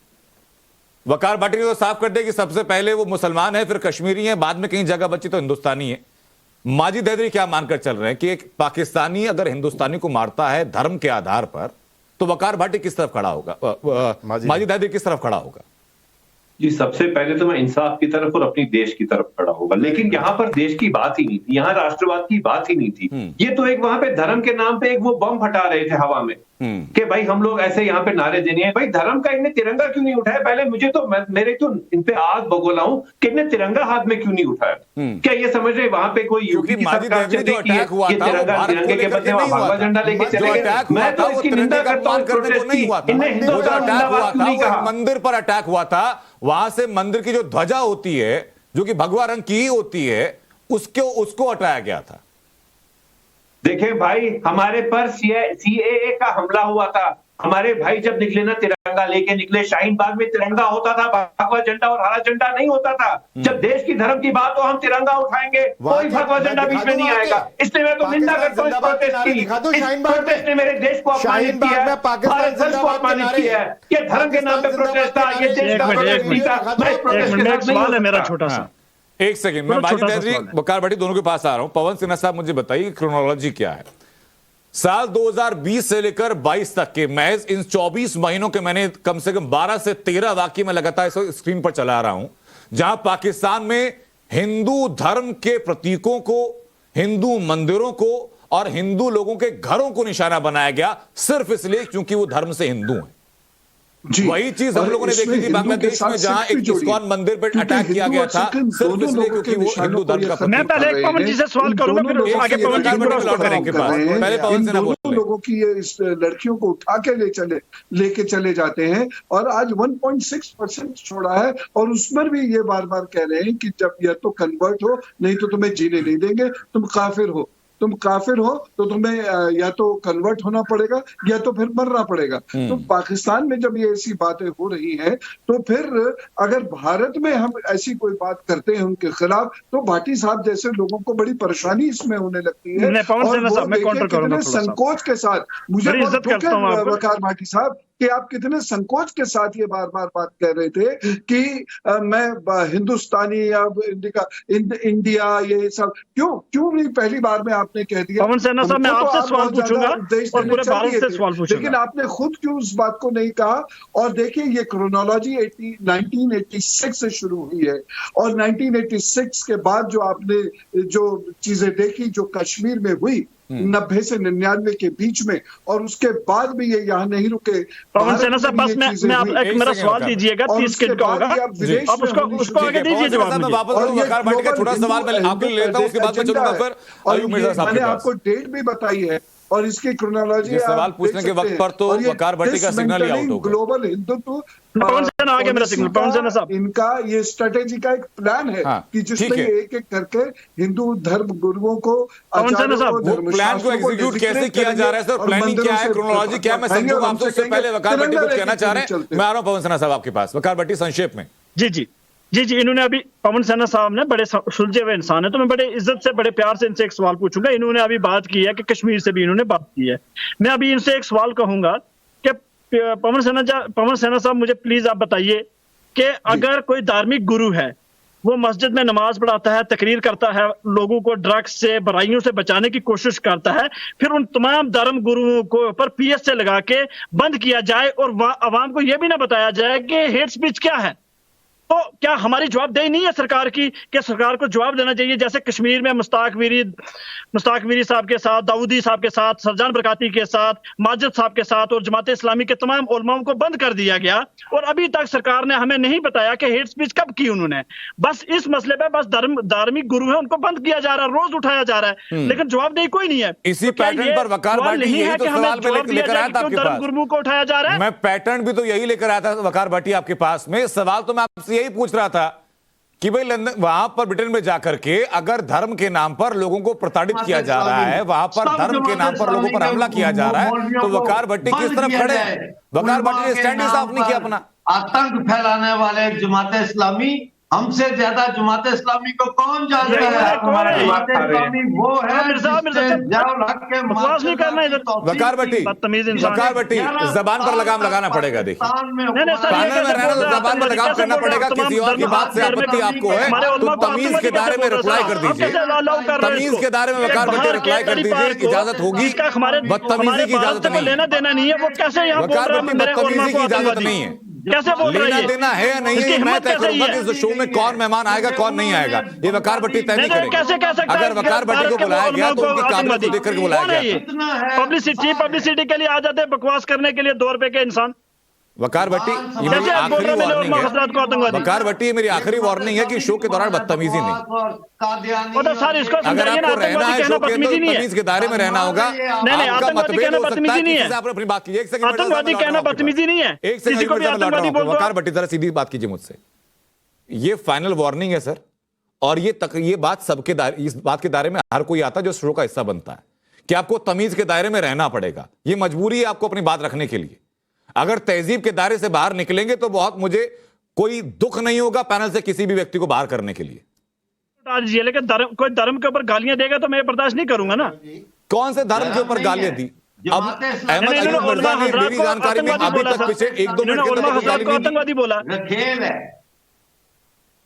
वकार भाटी ने तो साफ कर दिया कि सबसे पहले वो मुसलमान है, फिर कश्मीरी है, बाद में कहीं जगह बची तो हिंदुस्तानी है। माजिद हैदरी क्या मानकर चल रहे हैं कि एक पाकिस्तानी अगर हिंदुस्तानी को मारता है धर्म के आधार पर, तो वकार भाटी किस तरफ खड़ा होगा? माजिद हैदरी किस तरफ खड़ा होगा? जी, सबसे पहले तो मैं इंसाफ की तरफ और अपनी देश की तरफ खड़ा होगा, लेकिन यहाँ पर देश की बात ही नहीं थी, यहाँ राष्ट्रवाद की बात ही नहीं थी। ये तो एक वहां पे धर्म के नाम पे एक वो बम फटा रहे थे हवा में कि भाई हम लोग ऐसे यहाँ पे नारे देने हैं। भाई धर्म का इनने तिरंगा क्यों नहीं उठाया? पहले मुझे तो मेरे तो इन पे आग बगोला हूं कि इनने तिरंगा हाथ में क्यों नहीं उठाया? क्या ये समझ रहे वहां पे कोई यूपी की सरकार चल रही है कि तिरंगा तिरंगे के बदले वहां भगवा झंडा लेके चले गए? मैं तो इसकी निंदा करता हूं, प्रोटेस्ट की। इनने हिंदुस्तान जिंदाबाद क्यों नहीं कहा? मंदिर पर अटैक हुआ था, वहां से मंदिर की जो ध्वजा होती है, जो कि भगवा रंग की ही होती है, उसको हटाया गया था। देखिए भाई, हमारे पर सीएए का हमला हुआ था, हमारे भाई जब निकले ना तिरंगा लेके निकले, शाहीन बाग में तिरंगा होता था, भगवा झंडा और हरा झंडा नहीं होता था। जब देश की धर्म की बात हो हम तिरंगा उठाएंगे, कोई भगवा झंडा बीच में नहीं आएगा। इसलिए मैं तो निंदा करता हूँ इस प्रोटेस्ट की। इस प्रोटेस्ट ने मेरे देश को अपमानित किया है, भारत देश को अपमानित किया है। ये धर्म के नाम पे प्रोटेस्ट था, ये देश का प्रोटेस्ट नहीं था। मैं इस प्रोटेस्ट के साथ नहीं हूं। मेरा छोटा सा एक सेकंड, मैं माजिद हैदरी वकार भाटी दोनों के पास आ रहा हूं। पवन सिन्हा साहब मुझे बताइए क्रोनोलॉजी क्या है? साल 2020 से लेकर 22 तक के महज इन 24 महीनों के मैंने कम से कम 12 से 13 वाक्य में लगातार इसको स्क्रीन पर चला रहा हूं, जहां पाकिस्तान में हिंदू धर्म के प्रतीकों को, हिंदू मंदिरों को और हिंदू लोगों के घरों को निशाना बनाया गया, सिर्फ इसलिए क्योंकि वो धर्म से हिंदू हैं। वही चीज हम लोगों ने देखी थी बांग्लादेश में, जहां एक इस्कॉन मंदिर पर अटैक किया गया था, सिर्फ इसलिए क्योंकि वो हिंदू धर्म का। मैं पहले पवन जी से सवाल करूंगा, फिर आगे पवन जी करेंगे। पहले पवन से ना बोल, लोगों की ये इस लड़कियों को उठा के लेके चले जाते हैं, और आज 1.6% छोड़ा है, और उस पर भी ये बार बार कह रहे हैं कि जब या तो कन्वर्ट हो, नहीं तो तुम्हें जीने नहीं देंगे, तुम काफिर हो तो तुम्हें या तो कन्वर्ट होना पड़ेगा या तो फिर मरना पड़ेगा। तो पाकिस्तान में जब ये ऐसी बातें हो रही हैं, तो फिर अगर भारत में हम ऐसी कोई बात करते हैं उनके खिलाफ, तो भाटी साहब जैसे लोगों को बड़ी परेशानी इसमें होने लगती है। और वो देखिए कितने संकोच के साथ, मुझे वकार भाटी साहब कि आप कितने संकोच के साथ ये बार बार बात कह रहे थे कि मैं हिंदुस्तानी या इंडिया ये सब क्यों नहीं पहली बार में आपने कह दिया। पवन सेना साहब, मैं आपसे सवाल पूछूंगा और पूरे भारत से सवाल पूछूंगा, लेकिन आपने खुद क्यों उस बात को नहीं कहा। और देखिए ये क्रोनोलॉजी 1986 से शुरू हुई है और 1986 के बाद जो आपने जो चीजें देखी जो कश्मीर में हुई 90 से 99 के बीच में, और उसके बाद भी ये यहाँ नहीं रुके। पवन सेना साहब, बस मैं आप एक मेरा सवाल दीजिएगा, 30 सेकंड का होगा, आप उसको आगे दीजिए जवाब। मैं वापस वकार भाटी का छोटा सवाल मैं आपके लिए लेता हूं, उसके बाद मैं चलूंगा फिर अयूब मिर्जा साहब के पास। मैंने आपको डेट भी बताई है और इसकी क्रोनोलॉजी सवाल पूछने के वक्त पर तो वकार भाटी का सिग्नल ही आउट हो गया। ग्लोबल हिंदुत्व पवन सेना आगे मेरा सिग्नल, पवन सेना साहब, इनका ये स्ट्रेटेजी का एक प्लान है कि जिसमें एक एक करके हिंदू धर्म गुरुओं को, पवन सेना साहब, वो प्लान को एग्जीक्यूट कैसे किया जा रहा है सर, प्लानिंग क्या है, क्रोनोलॉजी क्या है, मैं समझूंगा आपसे। उससे पहले वकार भाटी कुछ कहना चाह रहे हैं, मैं आ रहा हूं पवन सेना साहब आपके पास। वकार भाटी संक्षेप में। जी, इन्होंने अभी पवन सेना साहब ने बड़े सुलझे हुए इंसान है, तो मैं बड़े इज्जत से बड़े प्यार से इनसे एक सवाल पूछूंगा। इन्होंने अभी बात की है कि कश्मीर से भी इन्होंने बात की है। मैं अभी इनसे एक सवाल कहूंगा कि पवन सेना साहब, मुझे प्लीज आप बताइए कि अगर कोई धार्मिक गुरु है, वो मस्जिद में नमाज पढ़ाता है, तकरीर करता है, लोगों को ड्रग्स से, बुराइयों से बचाने की कोशिश करता है, फिर उन तमाम धर्म गुरुओं को पर PSA लगा के बंद किया जाए और आवाम को यह भी ना बताया जाए कि हेट स्पीच क्या है, तो क्या हमारी जवाबदेही नहीं है सरकार की कि सरकार को जवाब देना चाहिए? जैसे कश्मीर में मुश्ताक वीरी साहब के साथ, दाऊदी साहब के साथ, सरजान बरकाती के साथ, माजिद साहब के साथ और जमात इस्लामी के तमाम उलमाओं को बंद कर दिया गया और अभी तक सरकार ने हमें नहीं बताया कि हेट स्पीच कब की उन्होंने। बस इस मसले पे बस धार्मिक गुरु है, उनको बंद किया जा रहा है, रोज उठाया जा रहा है, लेकिन जवाबदेही कोई नहीं है। इसी पैटर्न पर वकार भाटी यही तो सवाल में लेकर आया था आपके पास, गुरुओं को उठाया जा रहा है। मैं पैटर्न भी तो यही लेकर आया था वकार भाटी आपके पास में। सवाल तो मैं आपसे यही पूछ रहा था कि भाई लंदन, वहां पर ब्रिटेन में जाकर के अगर धर्म के नाम पर लोगों को प्रताड़ित किया जा रहा है, वहां पर धर्म के नाम पर लोगों पर हमला किया जा रहा है, तो वकार भट्टी किस तरफ खड़े हैं? वकार भट्टी ने स्टैंड साफ नहीं किया अपना। आतंक फैलाने वाले जमात इस्लामी, हमसे ज्यादा जमात इस्लामी को कौन जानता है? जमात इस्लामी वो है वकार भट्टी जबान पर लगाम लगाना पड़ेगा। देखिए जबान पर लगाम करना पड़ेगा। किसी और की बात से आपत्ति आपको है तो तमीज के दायरे में रिप्लाई कर दीजिए, तमीज के दायरे में वकार भट्टी रिप्लाई कर दीजिए। इजाजत होगी, बदतमीजी की इजाजत नहीं, लेना देना नहीं है। वो कैसे वकार भट्टी बदतमीजी की इजाजत नहीं है। कैसे बोल रही है? लेना देना है या नहीं है मैं तय करूंगा कि इस शो में कौन मेहमान आएगा कौन नहीं आएगा, ये वकार भट्टी तय नहीं करेंगे। अगर वकार भट्टी को बुलाया गया तो उनकी काबिलियत को देख करके बुलाया गया। पब्लिसिटी के लिए आ जाते हैं, बकवास करने के लिए 2 रुपए के इंसान। वकार भट्टी ये मेरी आखिरी वार्निंग है, वकार भट्टी ये मेरी आखिरी वार्निंग है कि शो के दौरान बदतमीजी नहीं। अगर आपको रहना है शो के अंदर तमीज के दायरे में रहना होगा। आपका मतभेद हो सकता है, किसी से आप अपनी बात कीजिए। आतंकवादी कहना बदतमीजी नहीं है। एक सेकंड वकार भट्टी जरा सीधी बात कीजिए मुझसे। ये फाइनल वार्निंग है सर, और ये बात सबके दायरे, इस बात के दायरे में हर कोई आता है जो शो का हिस्सा बनता है कि आपको तमीज के दायरे में रहना पड़ेगा। ये मजबूरी है आपको अपनी बात रखने के लिए। अगर तहजीब के दायरे से बाहर निकलेंगे तो बहुत मुझे कोई दुख नहीं होगा पैनल से किसी भी व्यक्ति को बाहर करने के लिए। लेकिन कोई धर्म के ऊपर गालियां देगा तो मैं बर्दाश्त नहीं करूंगा ना। कौन से धर्म के ऊपर गालियां दी? अब अहमद अयूब मिर्जा ने मेरी जानकारी में अभी तक पिछले 1-2 मिनट के आतंकवादी बोला।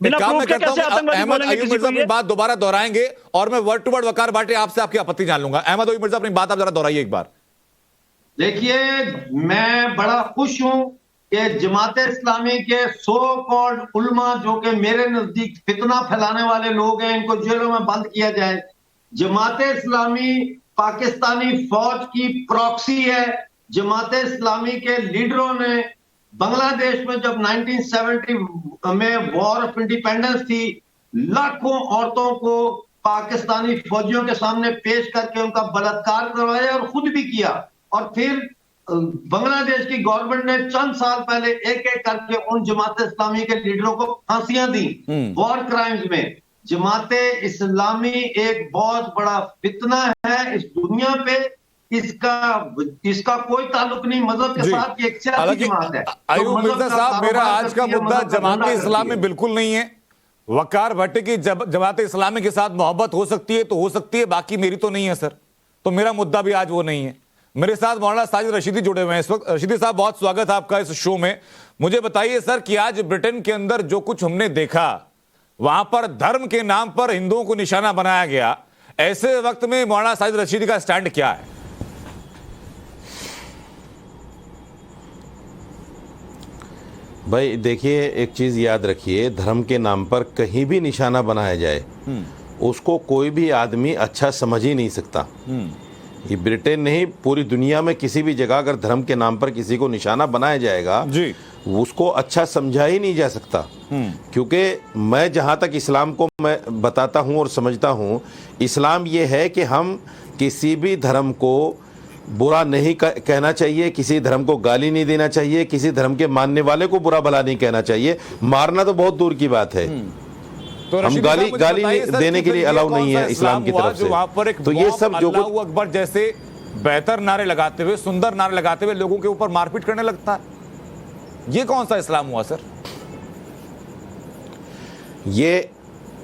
काम मैं करता हूं, अहमद अयूब मिर्जा अपनी बात दोबारा दोहराएंगे और मैं वर्ड टू वर्ड वकार भाटी आपसे आपकी आपत्ति जान लूंगा। अहमद अयूब मिर्जा अपनी बात आप जरा दोहराइए एक बार। देखिए, मैं बड़ा खुश हूं कि जमात इस्लामी के सो कॉल्ड उल्मा, जो कि मेरे नजदीक फितना फैलाने वाले लोग हैं, इनको जेलों में बंद किया जाए। जमात इस्लामी पाकिस्तानी फौज की प्रॉक्सी है। जमात इस्लामी के लीडरों ने बांग्लादेश में जब 1970 में वॉर ऑफ इंडिपेंडेंस थी, लाखों औरतों को पाकिस्तानी फौजियों के सामने पेश करके उनका बलात्कार करवाया और खुद भी किया। और फिर बांग्लादेश की गवर्नमेंट ने चंद साल पहले एक एक करके उन जमात इस्लामी के लीडरों को फांसियां दी वॉर क्राइम्स में। जमात इस्लामी एक बहुत बड़ा फितना है इस दुनिया पे। इसका कोई ताल्लुक नहीं मजहब के साथ, एक सियासी जमात है। अयूब मिर्जा साहब, मेरा आज का मुद्दा जमात इस्लामी बिल्कुल नहीं है। वकार भट्टी की जमात इस्लामी के साथ मोहब्बत हो सकती है तो हो सकती है, बाकी मेरी तो नहीं है सर। तो मेरा मुद्दा भी आज वो नहीं है। मेरे साथ मौलाना साजिद रशीदी जुड़े हुए हैं इस वक्त। रशीदी साहब, बहुत स्वागत है आपका इस शो में। मुझे बताइए सर कि आज ब्रिटेन के अंदर जो कुछ हमने देखा, वहां पर धर्म के नाम पर हिंदुओं को निशाना बनाया गया, ऐसे वक्त में मौलाना साजिद रशीदी का स्टैंड क्या है? भाई देखिए, एक चीज़ याद रखिए, धर्म के नाम पर कहीं भी निशाना बनाया जाए उसको कोई भी आदमी अच्छा समझ ही नहीं सकता। ये ब्रिटेन नहीं, पूरी दुनिया में किसी भी जगह अगर धर्म के नाम पर किसी को निशाना बनाया जाएगा जी, उसको अच्छा समझा ही नहीं जा सकता। क्योंकि मैं जहाँ तक इस्लाम को मैं बताता हूँ और समझता हूँ, इस्लाम ये है कि हम किसी भी धर्म को बुरा नहीं कहना चाहिए, किसी धर्म को गाली नहीं देना चाहिए, किसी धर्म के मानने वाले को बुरा भला नहीं कहना चाहिए। मारना तो बहुत दूर की बात है, तो हम गाली देने के लिए अलाउ नहीं है इस्लाम की तरफ से। वहां पर एक तो ये सब जो अल्लाहू अकबर जैसे बेहतर नारे लगाते हुए, सुंदर नारे लगाते हुए लोगों के ऊपर मारपीट करने लगता है, ये कौन सा इस्लाम हुआ सर?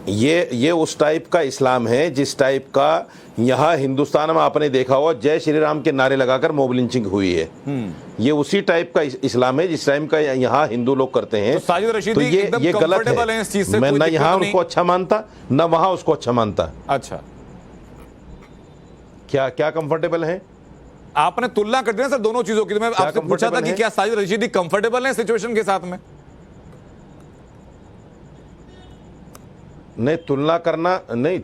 ये उस टाइप का इस्लाम है जिस टाइप का यहाँ हिंदुस्तान में आपने देखा होगा, जय श्री राम के नारे लगाकर मॉब लिंचिंग हुई है। ये उसी टाइप का इस्लाम है जिस टाइप का यहाँ हिंदू लोग करते हैं। तो साजिद रशीदी तो ये गलत है इस चीज से, मैं ना यहाँ उसको अच्छा मानता ना वहाँ उसको अच्छा मानता। अच्छा, क्या कंफर्टेबल है? आपने तुलना कर दी ना सर दोनों चीजों की, तो मैं आपसे पूछा था कि क्या साजिद रशीदी कंफर्टेबल है सिचुएशन के साथ में? नहीं,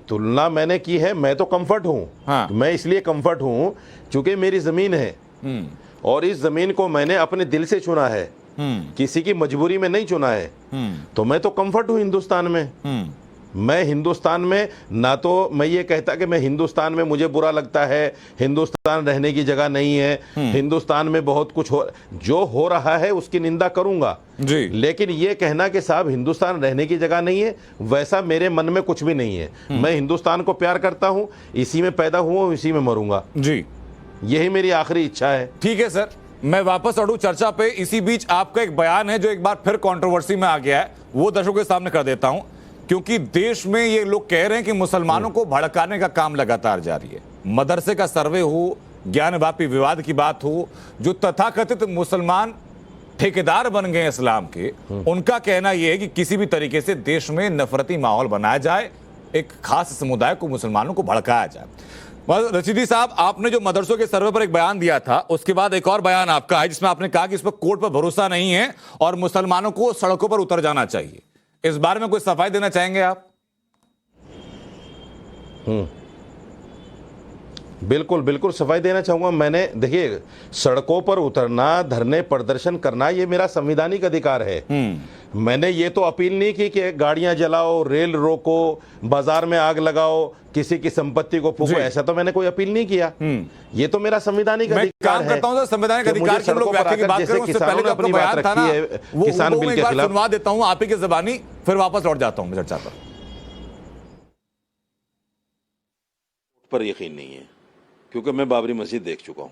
तुलना मैंने की है, मैं तो कंफर्ट हूं। हाँ। मैं इसलिए कंफर्ट हूं क्योंकि मेरी जमीन है और इस जमीन को मैंने अपने दिल से चुना है, किसी की मजबूरी में नहीं चुना है। तो मैं तो कंफर्ट हूं हिंदुस्तान में। मैं हिंदुस्तान में, ना तो मैं ये कहता कि मैं हिंदुस्तान में मुझे बुरा लगता है, हिंदुस्तान रहने की जगह नहीं है, हिंदुस्तान में बहुत कुछ जो हो रहा है उसकी निंदा करूंगा जी। लेकिन ये कहना कि साहब हिंदुस्तान रहने की जगह नहीं है, वैसा मेरे मन में कुछ भी नहीं है। मैं हिंदुस्तान को प्यार करता हूं, इसी में पैदा हुआ, इसी में मरूंगा जी, यही मेरी आखिरी इच्छा है। ठीक है सर, मैं वापस लौटूं चर्चा पे। इसी बीच आपका एक बयान है जो एक बार फिर कंट्रोवर्सी में आ गया है, वो दर्शकों के सामने कर देता हूं, क्योंकि देश में ये लोग कह रहे हैं कि मुसलमानों को भड़काने का काम लगातार जारी है। मदरसे का सर्वे हो, ज्ञानवापी विवाद की बात हो, जो तथाकथित मुसलमान ठेकेदार बन गए इस्लाम के, उनका कहना यह है कि किसी भी तरीके से देश में नफरती माहौल बनाया जाए, एक खास समुदाय को, मुसलमानों को भड़काया जाए। रशीदी साहब, आपने जो मदरसों के सर्वे पर एक बयान दिया था, उसके बाद एक और बयान आपका है जिसमें आपने कहा कि इस पर कोर्ट पर भरोसा नहीं है और मुसलमानों को सड़कों पर उतर जाना चाहिए। इस बारे में कोई सफाई देना चाहेंगे आप? बिल्कुल सफाई देना चाहूंगा। मैंने, देखिए, सड़कों पर उतरना, धरने प्रदर्शन करना, ये मेरा संवैधानिक अधिकार है। मैंने ये तो अपील नहीं की कि गाड़ियां जलाओ, रेल रोको, बाजार में आग लगाओ, किसी की संपत्ति को फूको, ऐसा तो मैंने कोई अपील नहीं किया। ये तो मेरा संवैधानिक अधिकार है। संवैधानिक अधिकार की लोग व्याख्या की बात करें, उससे पहले जो आपका बयान था ना, वो किसान बिल के खिलाफ सुनवा देता हूं आप ही की ज़बानी, फिर वापस लौट जाता हूं चर्चा पर। यकीन नहीं है क्योंकि मैं बाबरी मस्जिद देख चुका हूं।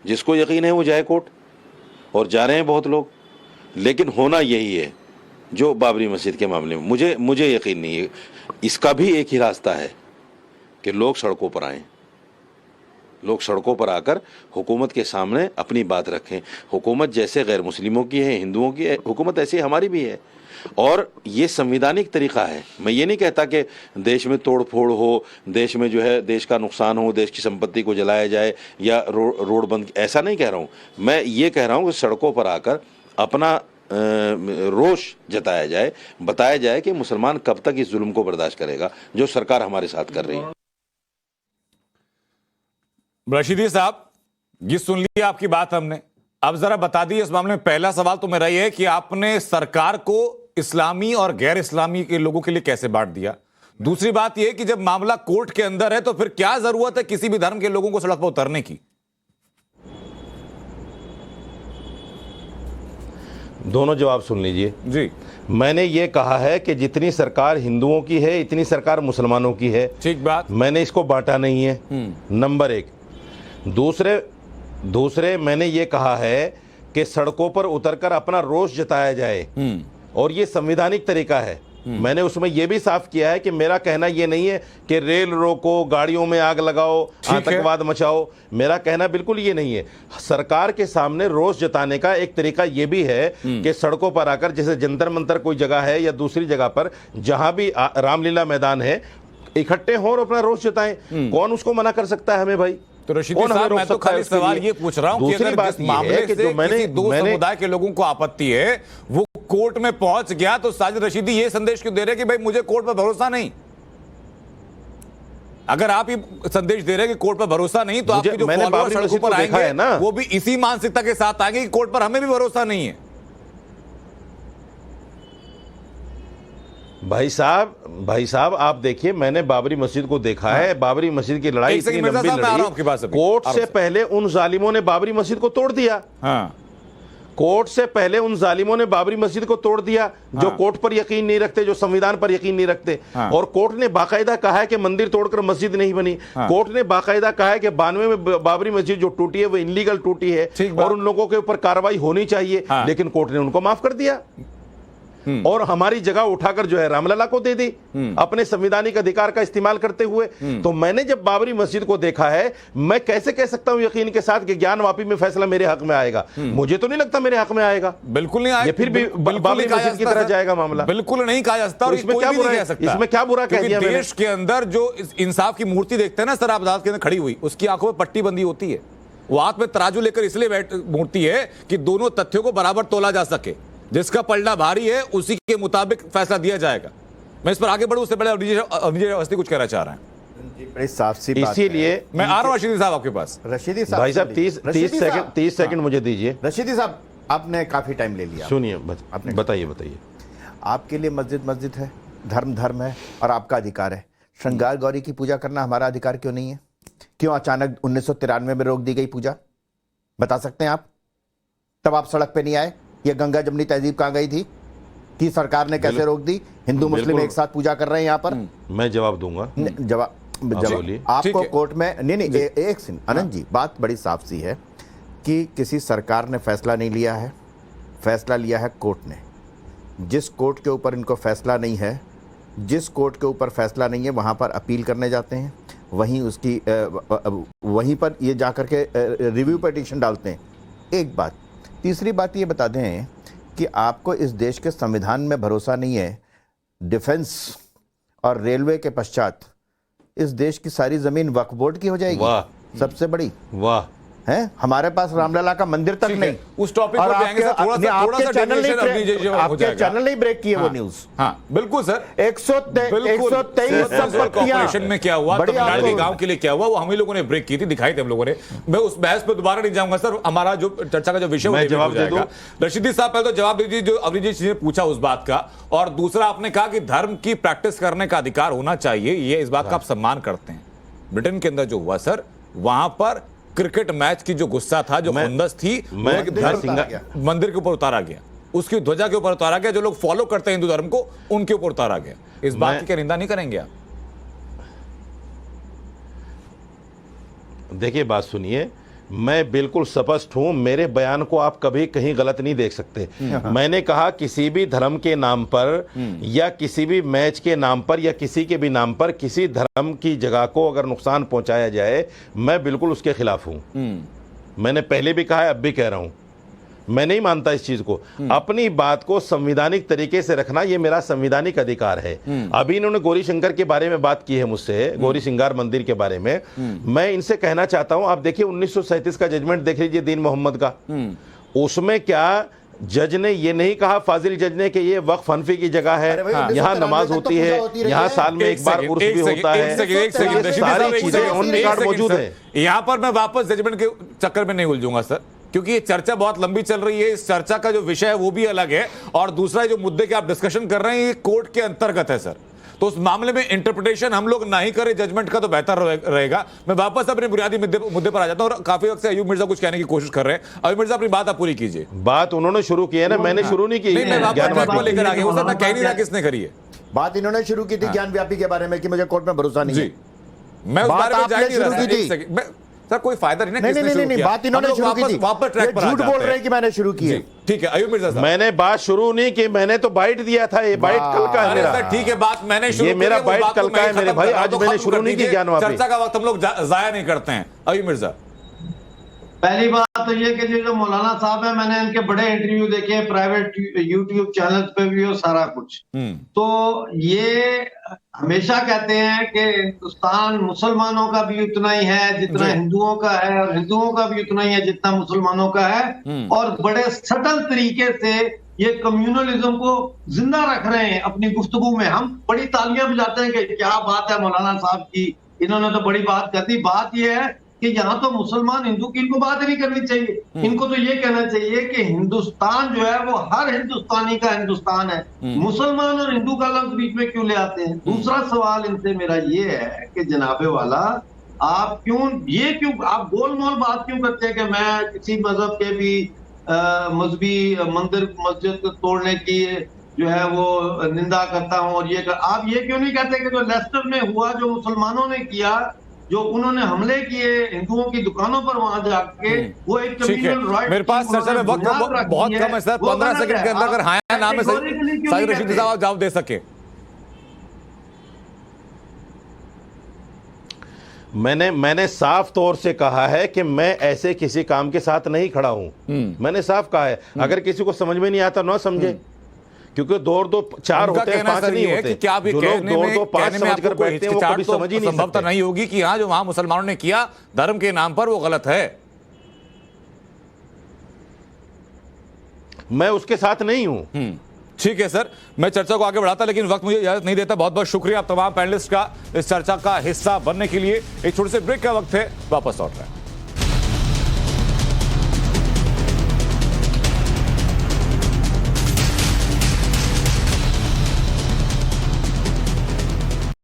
जिसको यकीन है वो जाए कोर्ट, और जा रहे हैं बहुत लोग, लेकिन होना यही है जो बाबरी मस्जिद के मामले में मुझे यकीन नहीं है। इसका भी एक ही रास्ता है कि लोग सड़कों पर आएं, लोग सड़कों पर आकर हुकूमत के सामने अपनी बात रखें। हुकूमत जैसे गैर मुस्लिमों की है, हिंदुओं की है, हुकूमत ऐसी हमारी भी है, और ये संविधानिक तरीका है। मैं ये नहीं कहता कि देश में तोड़ फोड़ हो, देश में जो है देश का नुकसान हो, देश की संपत्ति को जलाया जाए या रोड बंद, ऐसा नहीं कह रहा हूँ। मैं ये कह रहा हूँ कि सड़कों पर आकर अपना रोष जताया जाए, बताया जाए कि मुसलमान कब तक इस जुल्म को बर्दाश्त करेगा जो सरकार हमारे साथ कर रही है। रशीदी साहब, ये सुन लिया आपकी बात हमने, अब जरा बता दी इस मामले में। पहला सवाल तो मेरा यह है कि आपने सरकार को इस्लामी और गैर इस्लामी के लोगों के लिए कैसे बांट दिया? दूसरी बात यह कि जब मामला कोर्ट के अंदर है तो फिर क्या जरूरत है किसी भी धर्म के लोगों को सड़क पर उतरने की? दोनों जवाब सुन लीजिए जी। मैंने ये कहा है कि जितनी सरकार हिंदुओं की है इतनी सरकार मुसलमानों की है। ठीक बात। मैंने इसको बांटा नहीं है, नंबर एक। दूसरे मैंने ये कहा है कि सड़कों पर उतरकर अपना रोष जताया जाए, और ये संवैधानिक तरीका है। मैंने उसमें यह भी साफ किया है कि मेरा कहना यह नहीं है कि रेल रोको, गाड़ियों में आग लगाओ, आतंकवाद मचाओ। मेरा कहना बिल्कुल ये नहीं है। सरकार के सामने रोष जताने का एक तरीका यह भी है कि सड़कों पर आकर, जैसे जंतर मंतर कोई जगह है या दूसरी जगह पर जहां भी रामलीला मैदान है, इकट्ठे हो और अपना रोष जताएं। कौन उसको मना कर सकता है हमें भाई? तो रशीदी साहब, मैं तो खाली सवाल ये पूछ रहा हूं कि अगर जिस मामले से किसी दो समुदाय के लोगों को आपत्ति है, वो कोर्ट में पहुंच गया, तो साजिद रशीदी ये संदेश क्यों दे रहे कि भाई मुझे कोर्ट पर भरोसा नहीं? अगर आप ये संदेश दे रहे हैं कि कोर्ट पर भरोसा नहीं, तो आपके जो फॉलोअर्स सड़कों पर आएंगे ना, वो भी इसी मानसिकता के साथ आएंगे कि कोर्ट पर हमें भी भरोसा नहीं है। भाई साहब आप देखिए, मैंने बाबरी मस्जिद को देखा है। बाबरी मस्जिद की लड़ाई इतनी लंबी लड़ी, कोर्ट से पहले उन जालिमों ने बाबरी मस्जिद को तोड़ दिया। कोर्ट से पहले उन जालिमों ने बाबरी मस्जिद को तोड़ दिया, जो कोर्ट पर यकीन नहीं रखते, जो संविधान पर यकीन नहीं रखते। और कोर्ट ने बाकायदा कहा है कि मंदिर तोड़कर मस्जिद नहीं बनी। कोर्ट ने बाकायदा कहा है कि 92 में बाबरी मस्जिद जो टूटी है वो इनलीगल टूटी है और उन लोगों के ऊपर कार्रवाई होनी चाहिए, लेकिन कोर्ट ने उनको माफ कर दिया और हमारी जगह उठाकर जो है रामलला को दे दी अपने संवैधानिक अधिकार का इस्तेमाल करते हुए। तो मैंने जब बाबरी मस्जिद को देखा है, मैं कैसे कह सकता हूं यकीन के साथ कि ज्ञान वापी में फैसला मेरे हक में आएगा? मुझे तो नहीं लगता मेरे हक में आएगा। बिल्कुल नहीं आएगा। फिर भी बाबरी मस्जिद की तरह जाएगा मामला? बिल्कुल नहीं कहा जा सकता। और इसमें क्या बुरा है? इसमें क्या बुरा कह दिया? देश के अंदर जो इंसाफ की मूर्ति देखते हैं ना सर, आप अदालत के अंदर खड़ी हुई, उसकी आंखों में पट्टी बंदी होती है। वो हाथ में तराजू लेकर इसलिए मूर्ति है कि दोनों तथ्यों को बराबर तोला जा सके। जिसका पलड़ा भारी है उसी के मुताबिक फैसला दिया जाएगा। मैं इस पर आगे बढ़ूं उससे पहले अभिजीत अवस्थी कुछ कहना चाह रहे हैं। बड़ी साफ सी बात इसीलिए मैं आ रहा हूं रशीदी साहब आपके पास। रशीदी साहब, भाई साहब 30 सेकंड मुझे दीजिए। रशीदी साहब, आपने काफी टाइम ले लिया। सुनिए, बताइए। आपके लिए मस्जिद है, धर्म है और आपका अधिकार है। श्रृंगार गौरी की पूजा करना हमारा अधिकार क्यों नहीं है? क्यों अचानक 1993 में रोक दी गई पूजा? बता सकते हैं आप? तब आप सड़क पे नहीं आए? ये गंगा जमनी तहजीब कहां गई थी कि सरकार ने कैसे रोक दी? हिंदू मुस्लिम एक साथ पूजा कर रहे हैं यहाँ पर। मैं जवाब दूंगा। जवाब आपको कोर्ट में नहीं एक सिन अनंत जी, बात बड़ी साफ सी है कि किसी सरकार ने फैसला नहीं लिया है, फैसला लिया है कोर्ट ने। जिस कोर्ट के ऊपर इनको फैसला नहीं है, जिस कोर्ट के ऊपर फैसला नहीं है, वहां पर अपील करने जाते हैं, वहीं पर ये जाकर के रिव्यू पिटीशन डालते हैं। एक बात। तीसरी बात ये बता दें कि आपको इस देश के संविधान में भरोसा नहीं है। डिफेंस और रेलवे के पश्चात इस देश की सारी जमीन वक्फ बोर्ड की हो जाएगी। वाह, सबसे बड़ी वाह है। हमारे पास रामलला का मंदिर तक नहीं। उस टॉपिक पर आएंगे सर। आपके चैनल नहीं ब्रेक किए वो न्यूज। हाँ बिल्कुल सर। 123 संपत्तियां में क्या हुआ, तमिलनाडु के गांव के लिए क्या हुआ, वो हम ही लोगों ने ब्रेक की थी, दिखाई थी हम लोगों ने। मैं उस बहस पे दोबारा नहीं जाऊंगा सर। हमारा जो चर्चा का जो विषय है जवाब दे दूं। रशीदी साहब पहले तो जवाब दीजिए जो अभिजीत जी ने पूछा उस बात का, और दूसरा आपने कहा कि धर्म की प्रैक्टिस करने का अधिकार होना चाहिए, ये इस बात का आप सम्मान करते हैं। ब्रिटेन के अंदर जो हुआ सर, वहां पर क्रिकेट मैच की जो गुस्सा था, जो खुंदस थी, मंदिर के ऊपर उतारा गया, उसकी ध्वजा के ऊपर उतारा गया। जो लोग फॉलो करते हैं हिंदू धर्म को, उनके ऊपर उतारा गया। इस बात की क्या निंदा नहीं करेंगे आप? देखिए, बात सुनिए, मैं बिल्कुल स्पष्ट हूं। मेरे बयान को आप कभी कहीं गलत नहीं देख सकते। मैंने कहा किसी भी धर्म के नाम पर या किसी भी मैच के नाम पर या किसी के भी नाम पर किसी धर्म की जगह को अगर नुकसान पहुंचाया जाए, मैं बिल्कुल उसके खिलाफ हूं। मैंने पहले भी कहा है, अब भी कह रहा हूं। मैं नहीं मानता इस चीज को। अपनी बात को संवैधानिक तरीके से रखना ये मेरा संवैधानिक अधिकार है। अभी इन्होंने गौरी शंकर के बारे में बात की है मुझसे, गौरी सिंगार मंदिर के बारे में। मैं इनसे कहना चाहता हूं, आप देखिए 1937 का जजमेंट देख लीजिए दीन मोहम्मद का। उसमें क्या जज ने ये नहीं कहा, फाजिल जज ने, कि ये वक्फ हनफी की जगह है, यहाँ नमाज होती है, यहाँ साल में एक बार उर्स भी होता है, सारी चीजें ऑन रिकॉर्ड मौजूद है। यहाँ पर मैं वापस जजमेंट के चक्कर में नहीं उलझूंगा सर, क्योंकि ये चर्चा बहुत लंबी चल रही है। इस चर्चा का जो विषय है वो भी अलग है, और दूसरा जो मुद्दे के आप डिस्कशन कर रहे हैं ये कोर्ट के अंतर्गत है सर। तो उस मामले में इंटरप्रिटेशन हम लोग ना ही करें जजमेंट का तो बेहतर रहेगा। मैं वापस अपने बुनियादी मुद्दे पर आ जाता हूं। और काफी वक्त से अयूब मिर्जा कुछ कहने की कोशिश कर रहे हैं। अयूब मिर्जा, अपनी बात आप पूरी कीजिए। बात उन्होंने शुरू की है ना, मैंने शुरू नहीं की। मैं वापस लेकर आ गया, मैं कह नहीं रहा किसने करी है। बात इन्होंने शुरू की थी ज्ञान व्यापी के बारे में कि मुझे कोर्ट में भरोसा नहीं है। मैं उस बारे में जा नहीं रहा सर, कोई फायदा नहीं ना। नहीं, बात इन्होंने शुरू की थी। झूठ बोल रहे हैं कि मैंने शुरू की है। ठीक है अयूब मिर्जा साहब, मैंने बात शुरू नहीं की, मैंने तो बाइट दिया था, ये बाइट कल का है अरे मेरा। सर ठीक है, बात मैंने शुरू ये की मेरा है, उस बाइट बात को कल का मैं है मेरे खत्म भाई, कर रहा हूं, आज तो मैंने खत्म शुरू कर नहीं की दीजिए। ज्ञान वापी। चर्चा का वक्त हम लोग जाया नहीं करते हैं। अयूब मिर्जा, पहली बात तो ये कि जो मौलाना साहब है, मैंने इनके बड़े इंटरव्यू देखे हैं प्राइवेट यूट्यूब चैनल पे भी और सारा कुछ। तो ये हमेशा कहते हैं कि हिंदुस्तान मुसलमानों का भी उतना ही है जितना हिंदुओं का है, और हिंदुओं का भी उतना ही है जितना मुसलमानों का है, और बड़े सटल तरीके से ये कम्युनलिज्म को जिंदा रख रहे हैं अपनी गुफ्तगू में। हम बड़ी तालियां बजाते हैं कि क्या बात है मौलाना साहब की, इन्होंने तो बड़ी बात कर दी। बात ये है कि यहाँ तो मुसलमान हिंदू की इनको बात नहीं करनी चाहिए, इनको तो ये कहना चाहिए कि हिंदुस्तान जो है वो हर हिंदुस्तानी का हिंदुस्तान है, मुसलमान और हिंदू का लफ्ज बीच में क्यों ले आते हैं। दूसरा सवाल इनसे मेरा ये है कि जनाबे वाला आप क्यों आप गोलमोल बात क्यों करते हैं कि मैं किसी मजहब के भी मजहबी मंदिर मस्जिद तोड़ने की जो है वो निंदा करता हूं, और आप ये क्यों नहीं कहते कि जो लेस्टर में हुआ, जो मुसलमानों ने किया, जो उन्होंने हमले किए हिंदुओं की दुकानों पर वहां जाके, वो एक कम्युनल राइट। मेरे पास चर्चा में वक्त बहुत कम है सर, 15 सेकंड के अंदर अगर हाँ या ना में साजिद रशीदी साहब आप जवाब दे सके। मैंने साफ तौर से कहा है कि मैं ऐसे किसी काम के साथ नहीं खड़ा हूं। मैंने साफ कहा है, अगर किसी को समझ में नहीं आता ना समझे, क्योंकि 2 और 2 4 होते हैं, 5 नहीं होते। क्या भी कहने में 2 और 5 समझकर बैठते हैं वो कभी समझ ही नहीं संभवता सकते। नहीं होगी कि हाँ जो वहां मुसलमानों ने किया धर्म के नाम पर वो गलत है। मैं उसके साथ नहीं हूं। ठीक है सर, मैं चर्चा को आगे बढ़ाता लेकिन वक्त मुझे इजाजत नहीं देता। बहुत बहुत शुक्रिया आप तमाम पैनलिस्ट का इस चर्चा का हिस्सा बनने के लिए। एक छोटे से ब्रेक का वक्त है, वापस लौट रहे हैं।